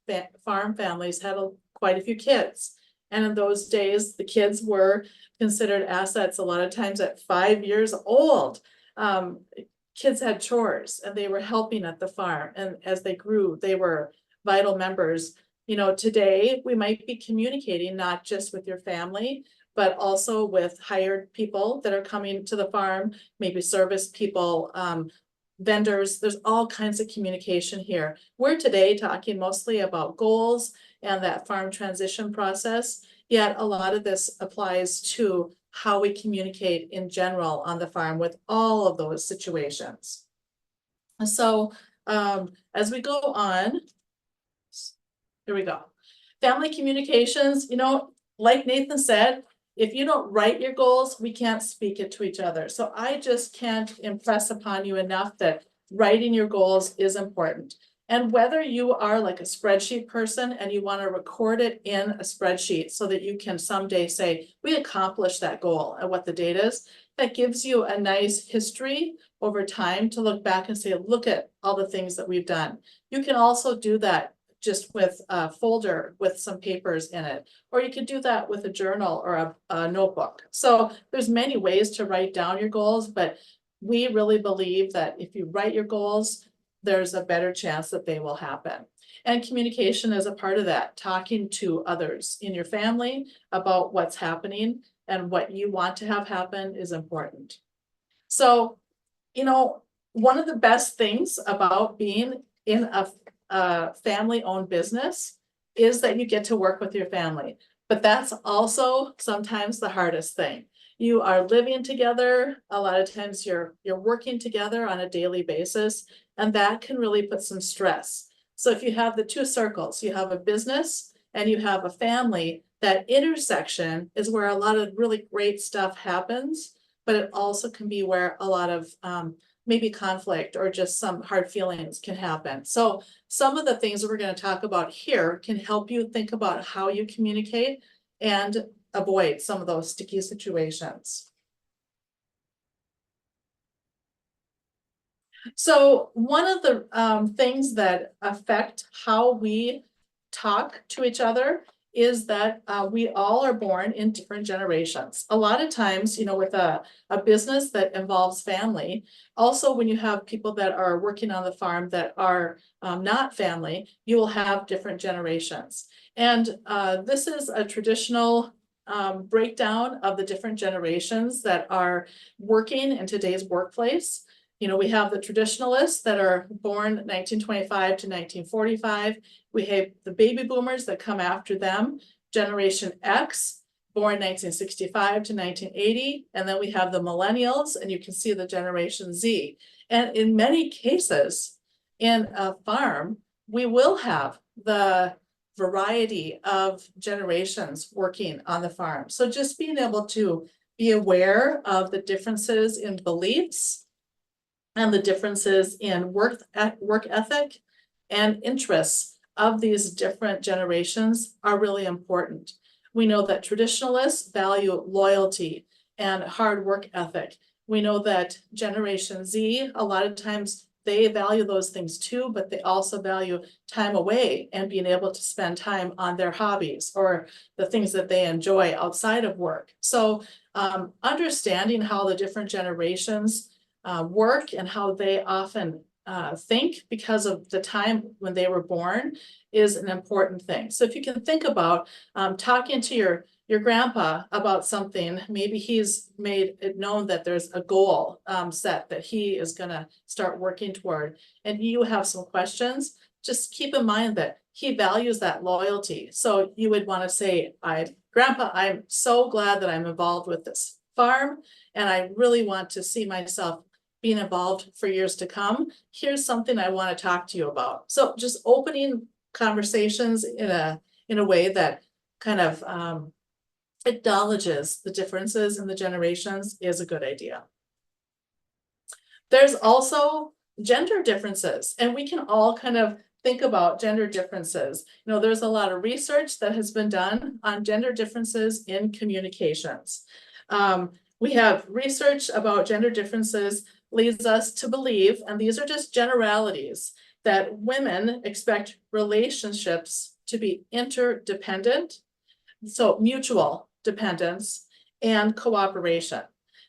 farm families had quite a few kids. And in those days, the kids were considered assets a lot of times at 5 years old. Kids had chores and they were helping at the farm. And as they grew, they were vital members. Today we might be communicating not just with your family, but also with hired people that are coming to the farm, maybe service people, vendors. There's all kinds of communication here. We're today talking mostly about goals and that farm transition process, yet a lot of this applies to how we communicate in general on the farm with all of those situations. So as we go on, here we go. Family communications, like Nathan said, if you don't write your goals, we can't speak it to each other. So I just can't impress upon you enough that writing your goals is important. And whether you are like a spreadsheet person and you want to record it in a spreadsheet so that you can someday say, we accomplished that goal and what the date is, that gives you a nice history over time to look back and say, look at all the things that we've done. You can also do that just with a folder with some papers in it, or you could do that with a journal or a notebook. So there's many ways to write down your goals, but we really believe that if you write your goals, there's a better chance that they will happen. And communication is a part of that, talking to others in your family about what's happening and what you want to have happen is important. So, one of the best things about being in a family-owned business is that you get to work with your family, but that's also sometimes the hardest thing. You are living together. A lot of times you're working together on a daily basis, and that can really put some stress. So if you have the two circles, you have a business and you have a family, that intersection is where a lot of really great stuff happens, but it also can be where a lot of maybe conflict or just some hard feelings can happen. So some of the things that we're going to talk about here can help you think about how you communicate and avoid some of those sticky situations. So one of the things that affect how we talk to each other is that we all are born in different generations. A lot of times, with a business that involves family, also when you have people that are working on the farm that are not family, you will have different generations. And this is a traditional breakdown of the different generations that are working in today's workplace. We have the traditionalists that are born 1925 to 1945. We have the baby boomers that come after them, Generation X, born 1965 to 1980. And then we have the millennials, and you can see the Generation Z. And in many cases, in a farm, we will have the variety of generations working on the farm. So just being able to be aware of the differences in beliefs and the differences in work ethic and interests of these different generations are really important. We know that traditionalists value loyalty and hard work ethic. We know that Generation Z, a lot of times they value those things too, but they also value time away and being able to spend time on their hobbies or the things that they enjoy outside of work. So understanding how the different generations work and how they often think because of the time when they were born is an important thing. So if you can think about talking to your grandpa about something, maybe he's made it known that there's a goal set that he is going to start working toward, and you have some questions, just keep in mind that he values that loyalty. So you would want to say, Grandpa, I'm so glad that I'm involved with this farm, and I really want to see myself being involved for years to come. Here's something I want to talk to you about. So just opening conversations in a way that kind of acknowledges the differences in the generations is a good idea. There's also gender differences, and we can all kind of think about gender differences. You know, there's a lot of research that has been done on gender differences in communications. We have research about gender differences leads us to believe, and these are just generalities, that women expect relationships to be interdependent, so mutual dependence and cooperation.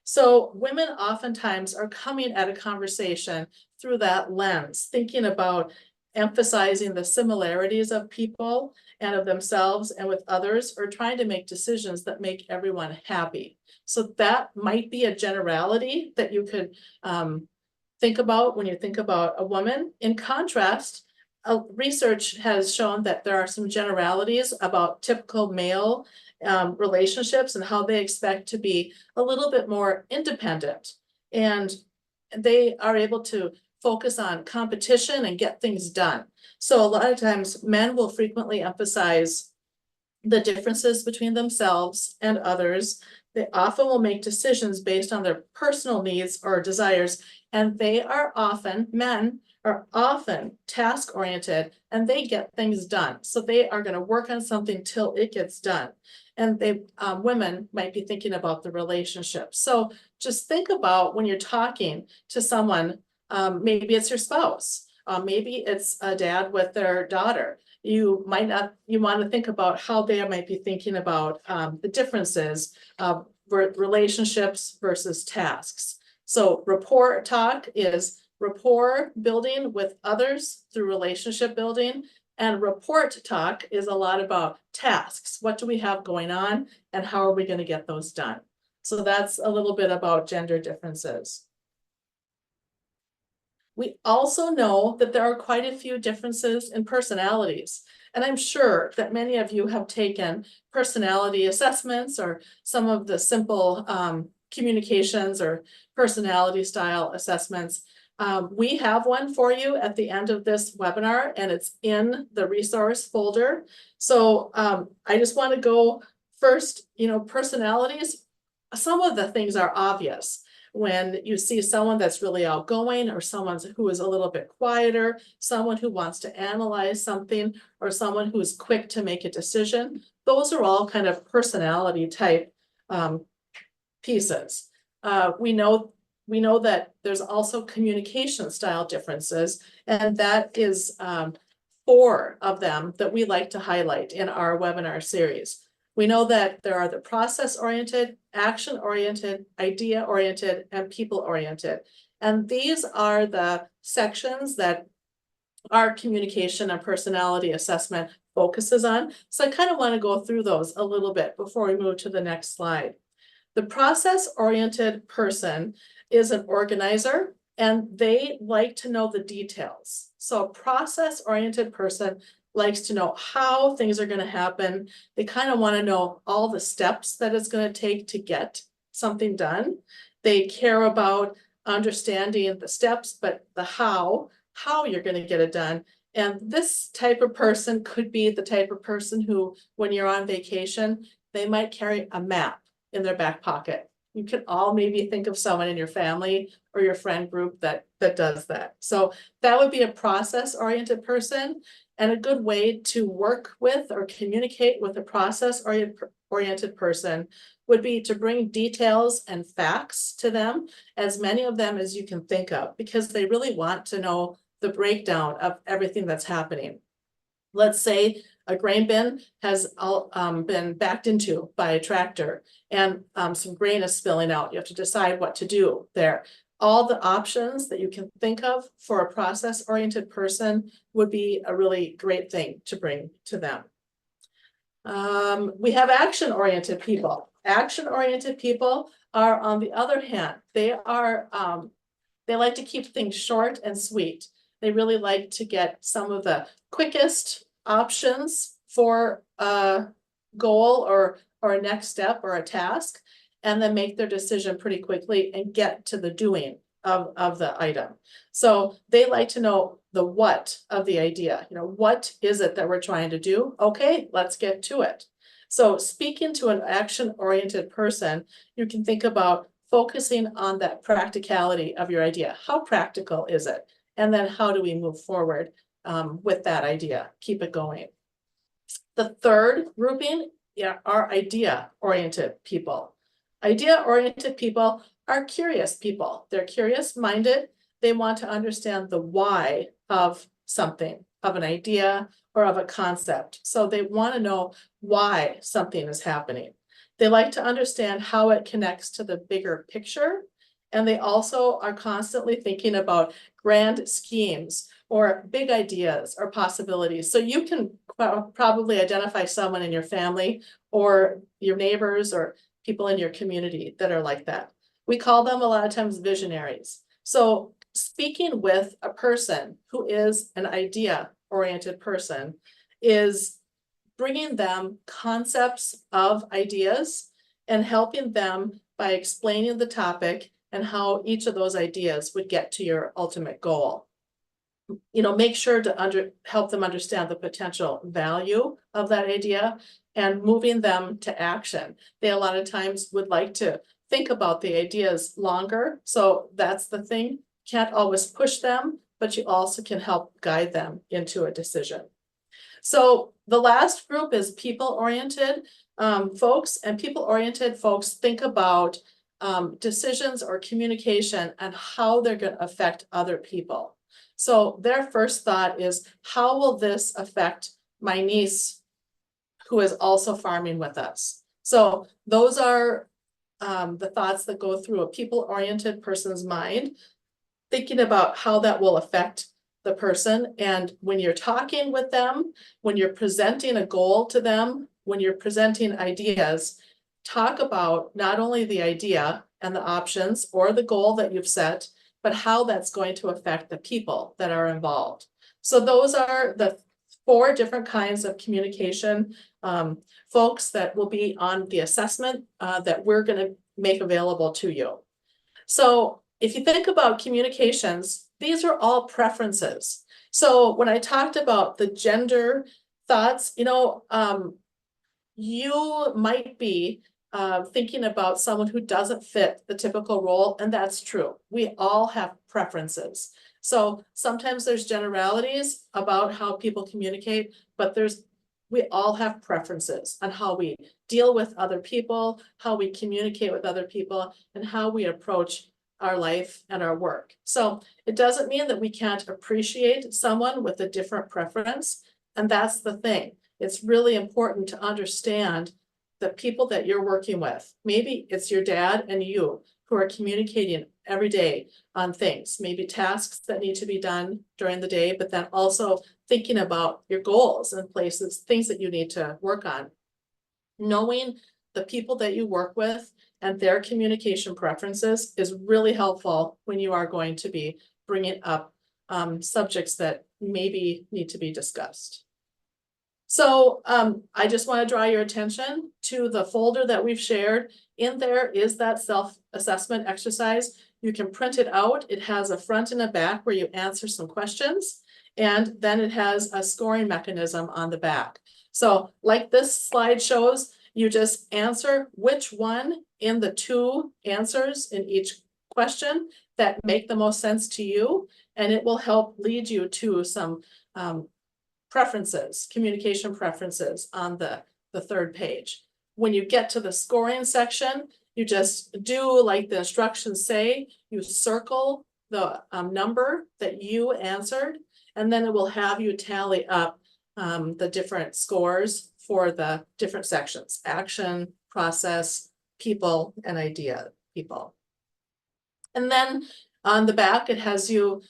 So women oftentimes are coming at a conversation through that lens, thinking about emphasizing the similarities of people and of themselves and with others, or trying to make decisions that make everyone happy. So that might be a generality that you could think about when you think about a woman. In contrast, research has shown that there are some generalities about typical male relationships and how they expect to be a little bit more independent, and they are able to focus on competition and get things done. So a lot of times men will frequently emphasize the differences between themselves and others. They often will make decisions based on their personal needs or desires, and men are often task-oriented, and they get things done. So they are going to work on something till it gets done. And women might be thinking about the relationship. So just think about when you're talking to someone, maybe it's your spouse, maybe it's a dad with their daughter. You want to think about how they might be thinking about the differences of relationships versus tasks. So rapport talk is rapport building with others through relationship building, and report talk is a lot about tasks. What do we have going on and how are we going to get those done? So that's a little bit about gender differences. We also know that there are quite a few differences in personalities. And I'm sure that many of you have taken personality assessments or some of the simple communications or personality style assessments. We have one for you at the end of this webinar, and it's in the resource folder. So I just want to go first, personalities. Some of the things are obvious. When you see someone that's really outgoing, or someone who is a little bit quieter, someone who wants to analyze something, or someone who is quick to make a decision, those are all kind of personality type pieces. We know that there's also communication style differences, and that is 4 of them that we like to highlight in our webinar series. We know that there are the process-oriented, action-oriented, idea-oriented, and people-oriented. And these are the sections that our communication and personality assessment focuses on. So I kind of want to go through those a little bit before we move to the next slide. The process-oriented person is an organizer, and they like to know the details. So a process-oriented person likes to know how things are going to happen. They kind of want to know all the steps that it's going to take to get something done. They care about understanding the steps, but the how you're going to get it done. And this type of person could be the type of person who, when you're on vacation, they might carry a map in their back pocket. You can all maybe think of someone in your family or your friend group that does that. So that would be a process-oriented person. And a good way to work with or communicate with a process-oriented oriented person would be to bring details and facts to them, as many of them as you can think of, because they really want to know the breakdown of everything that's happening. Let's say a grain bin has been backed into by a tractor and some grain is spilling out. You have to decide what to do there. All the options that you can think of for a process-oriented person would be a really great thing to bring to them. We have action-oriented people. Action-oriented people are, on the other hand, they like to keep things short and sweet. They really like to get some of the quickest options for a goal or a next step or a task, and then make their decision pretty quickly and get to the doing of the item. So they like to know the what of the idea. What is it that we're trying to do? Okay, let's get to it. So speaking to an action-oriented person, you can think about focusing on that practicality of your idea. How practical is it? And then how do we move forward with that idea? Keep it going. The third grouping are idea-oriented people. Idea-oriented people are curious people. They're curious-minded. They want to understand the why of something, of an idea or of a concept. So they want to know why something is happening. They like to understand how it connects to the bigger picture. And they also are constantly thinking about grand schemes or big ideas or possibilities. So you can probably identify someone in your family or your neighbors or people in your community that are like that. We call them a lot of times visionaries. So speaking with a person who is an idea-oriented person is bringing them concepts of ideas and helping them by explaining the topic and how each of those ideas would get to your ultimate goal. Make sure to help them understand the potential value of that idea and moving them to action. They a lot of times would like to think about the ideas longer. So that's the thing. Can't always push them, but you also can help guide them into a decision. So the last group is people-oriented folks, and people-oriented folks think about decisions or communication and how they're going to affect other people. So their first thought is, how will this affect my niece who is also farming with us? So those are the thoughts that go through a people-oriented person's mind, thinking about how that will affect the person. And when you're talking with them, when you're presenting a goal to them, when you're presenting ideas, talk about not only the idea and the options or the goal that you've set, but how that's going to affect the people that are involved. So those are the 4 different kinds of communication folks that will be on the assessment that we're going to make available to you. So if you think about communications, these are all preferences. So when I talked about the gender thoughts, you might be thinking about someone who doesn't fit the typical role, and that's true. We all have preferences. So sometimes there's generalities about how people communicate, but we all have preferences on how we deal with other people, how we communicate with other people, and how we approach our life and our work. So it doesn't mean that we can't appreciate someone with a different preference. And that's the thing. It's really important to understand the people that you're working with. Maybe it's your dad and you who are communicating every day on things, maybe tasks that need to be done during the day, but then also thinking about your goals and places, things that you need to work on. Knowing the people that you work with and their communication preferences is really helpful when you are going to be bringing up subjects that maybe need to be discussed. So I just want to draw your attention to the folder that we've shared. In there is that self-assessment exercise. You can print it out. It has a front and a back where you answer some questions, and then it has a scoring mechanism on the back. So like this slide shows, you just answer which one in the 2 answers in each question that make the most sense to you, and it will help lead you to some preferences, communication preferences on the 3rd page. when you get to the scoring section, you just do like the instructions say, you circle the number that you answered, and then it will have you tally up the different scores for the different sections: action, process, people, and idea people. And then on the back, it has you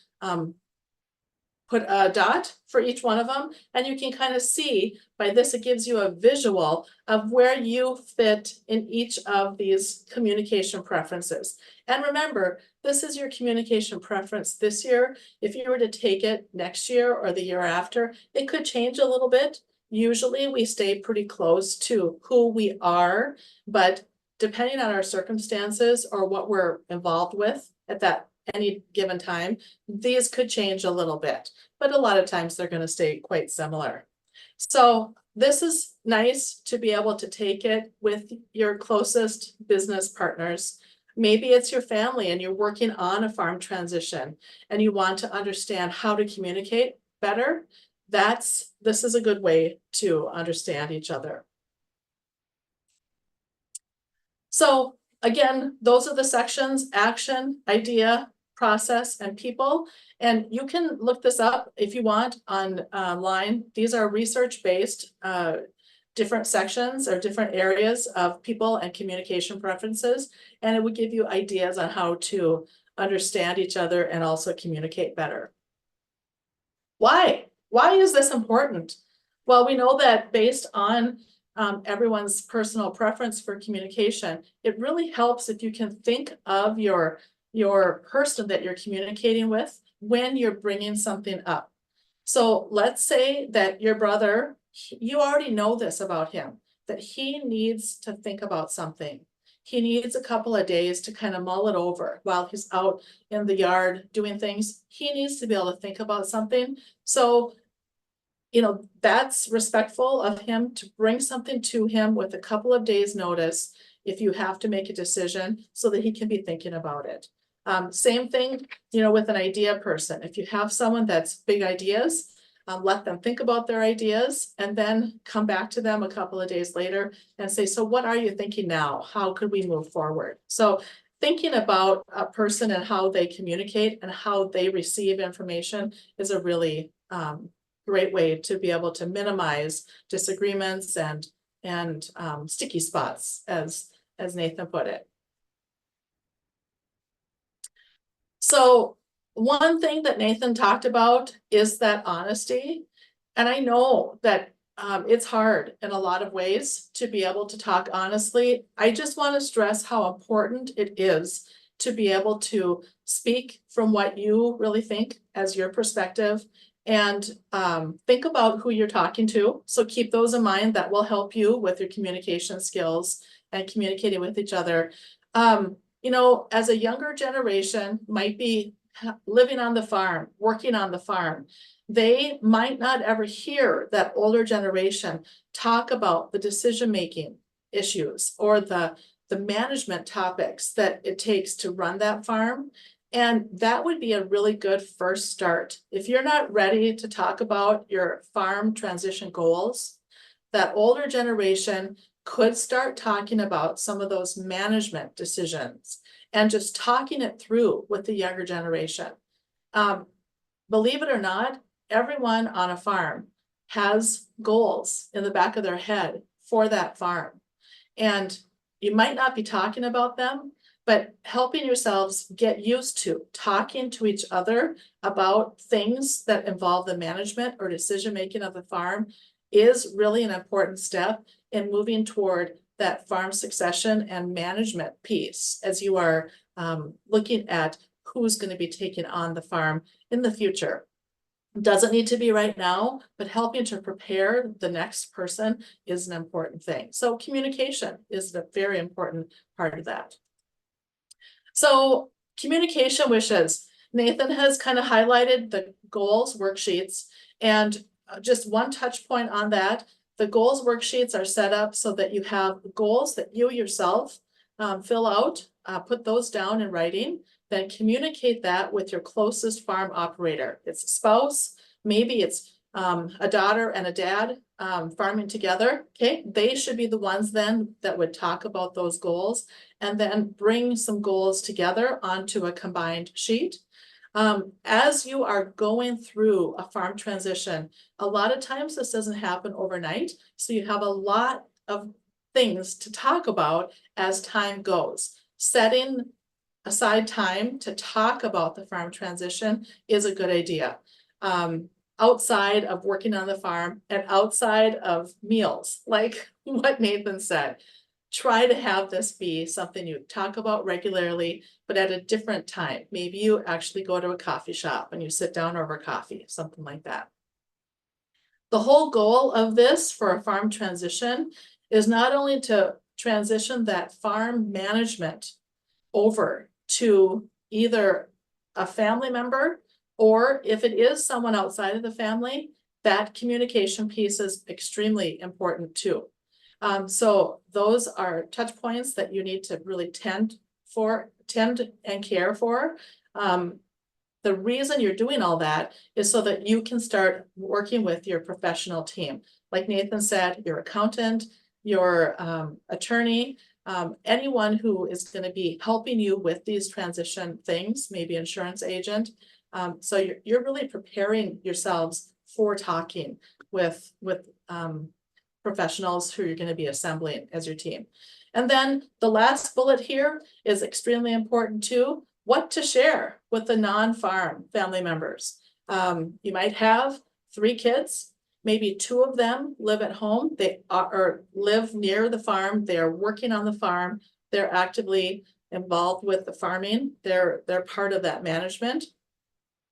put a dot for each one of them, and you can kind of see by this, it gives you a visual of where you fit in each of these communication preferences. And remember, this is your communication preference this year. If you were to take it next year or the year after, it could change a little bit. Usually we stay pretty close to who we are, but depending on our circumstances or what we're involved with at that any given time, these could change a little bit, but a lot of times they're going to stay quite similar. So this is nice to be able to take it with your closest business partners. Maybe it's your family and you're working on a farm transition and you want to understand how to communicate better. This is a good way to understand each other. So again, those are the sections: action, idea, process, and people. And you can look this up if you want online. These are research-based different sections or different areas of people and communication preferences. And it would give you ideas on how to understand each other and also communicate better. Why? Why is this important? Well, we know that based on everyone's personal preference for communication, it really helps if you can think of your person that you're communicating with when you're bringing something up. So let's say that your brother, you already know this about him, that he needs to think about something. He needs a couple of days to kind of mull it over while he's out in the yard doing things. He needs to be able to think about something. So, you know, that's respectful of him to bring something to him with a couple of days' notice if you have to make a decision so that he can be thinking about it. Same thing, you know, with an idea person. If you have someone that's big ideas, let them think about their ideas and then come back to them a couple of days later and say, so what are you thinking now? How could we move forward? So thinking about a person and how they communicate and how they receive information is a really great way to be able to minimize disagreements and sticky spots, as Nathan put it. So one thing that Nathan talked about is that honesty. And I know that it's hard in a lot of ways to be able to talk honestly. I just want to stress how important it is to be able to speak from what you really think as your perspective and think about who you're talking to. So keep those in mind. That will help you with your communication skills and communicating with each other. You know, as a younger generation might be living on the farm, working on the farm, they might not ever hear that older generation talk about the decision-making issues or the management topics that it takes to run that farm. And that would be a really good first start. If you're not ready to talk about your farm transition goals, that older generation could start talking about some of those management decisions and just talking it through with the younger generation. Believe it or not, everyone on a farm has goals in the back of their head for that farm. And you might not be talking about them, but helping yourselves get used to talking to each other about things that involve the management or decision-making of the farm is really an important step in moving toward that farm succession and management piece as you are looking at who's going to be taking on the farm in the future. Doesn't need to be right now, but helping to prepare the next person is an important thing. So communication is a very important part of that. So communication wishes. Nathan has kind of highlighted the goals worksheets, and just one touch point on that. The goals worksheets are set up so that you have goals that you yourself fill out, put those down in writing, then communicate that with your closest farm operator. It's a spouse, maybe it's a daughter and a dad farming together, okay, they should be the ones then that would talk about those goals and then bring some goals together onto a combined sheet. As you are going through a farm transition, a lot of times this doesn't happen overnight. So you have a lot of things to talk about as time goes. Setting aside time to talk about the farm transition is a good idea. Outside of working on the farm and outside of meals, like what Nathan said, try to have this be something you talk about regularly, but at a different time. Maybe you actually go to a coffee shop and you sit down over coffee, something like that. The whole goal of this for a farm transition is not only to transition that farm management over to either a family member, or if it is someone outside of the family, that communication piece is extremely important too. So those are touch points that you need to really tend and care for. The reason you're doing all that is so that you can start working with your professional team. Like Nathan said, your accountant, your attorney, anyone who is going to be helping you with these transition things, maybe insurance agent. So you're really preparing yourselves for talking with professionals who you're going to be assembling as your team. And then the last bullet here is extremely important too. What to share with the non-farm family members. You might have 3 kids, maybe 2 of them live at home. They are or live near the farm. They are working on the farm. They're actively involved with the farming. They're part of that management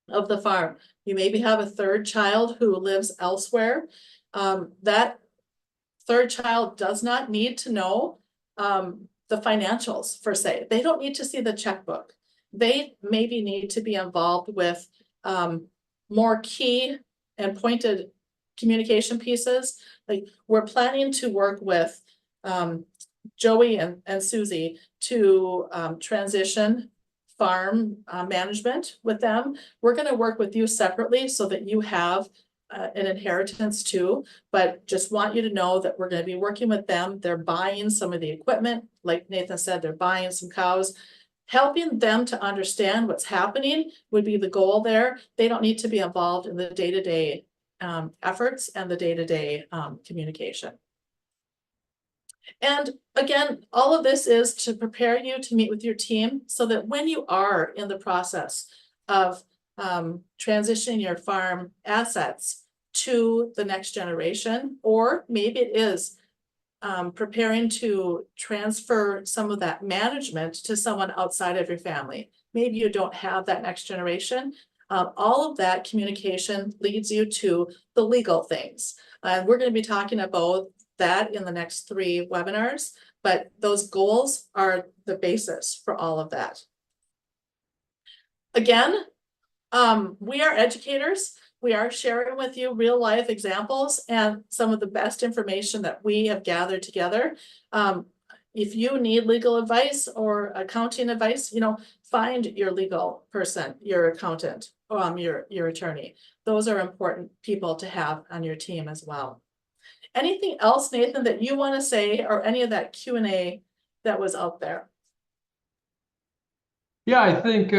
of the farm. You maybe have a 3rd child who lives elsewhere. That 3rd child does not need to know the financials per se. They don't need to see the checkbook. They maybe need to be involved with more key and pointed communication pieces. Like we're planning to work with Joey and Susie to transition farm management with them. We're going to work with you separately so that you have an inheritance too, but just want you to know that we're going to be working with them. They're buying some of the equipment. Like Nathan said, they're buying some cows. Helping them to understand what's happening would be the goal there. They don't need to be involved in the day-to-day efforts and the day-to-day communication. And again, all of this is to prepare you to meet with your team so that when you are in the process of transitioning your farm assets to the next generation, or maybe it is preparing to transfer some of that management to someone outside of your family. Maybe you don't have that next generation. All of that communication leads you to the legal things. And we're going to be talking about that in the next 3 webinars, but those goals are the basis for all of that. Again, we are educators. We are sharing with you real life examples and some of the best information that we have gathered together. If you need legal advice or accounting advice, find your legal person, your accountant, your attorney. Those are important people to have on your team as well. Anything else, Nathan, that you want to say, or any of that Q&A that was out there? Yeah, I think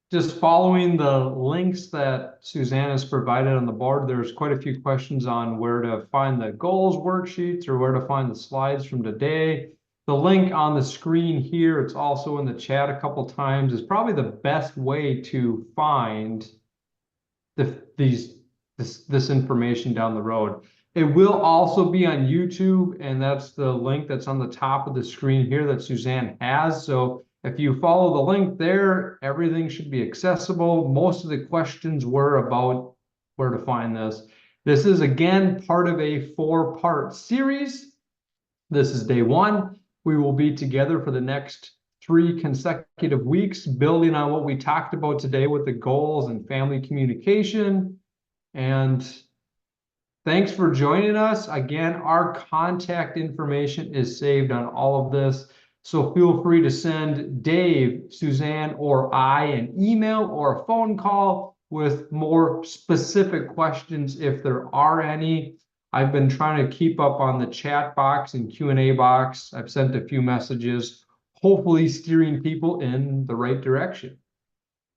just following the links that Suzanne has provided on the board, there's quite a few questions on where to find the goals worksheets or where to find the slides from today. The link on the screen here, it's also in the chat a couple times, is probably the best way to find this information down the road. It will also be on YouTube, and that's the link that's on the top of the screen here that Suzanne has. So if you follow the link there, everything should be accessible. Most of the questions were about where to find this. This is, again, part of a 4-part series. This is day 1. We will be together for the next 3 consecutive weeks, building on what we talked about today with the goals and family communication. And thanks for joining us. Again, our contact information is saved on all of this. So feel free to send Dave, Suzanne, or I an email or a phone call with more specific questions if there are any. I've been trying to keep up on the chat box and Q&A box. I've sent a few messages, hopefully steering people in the right direction.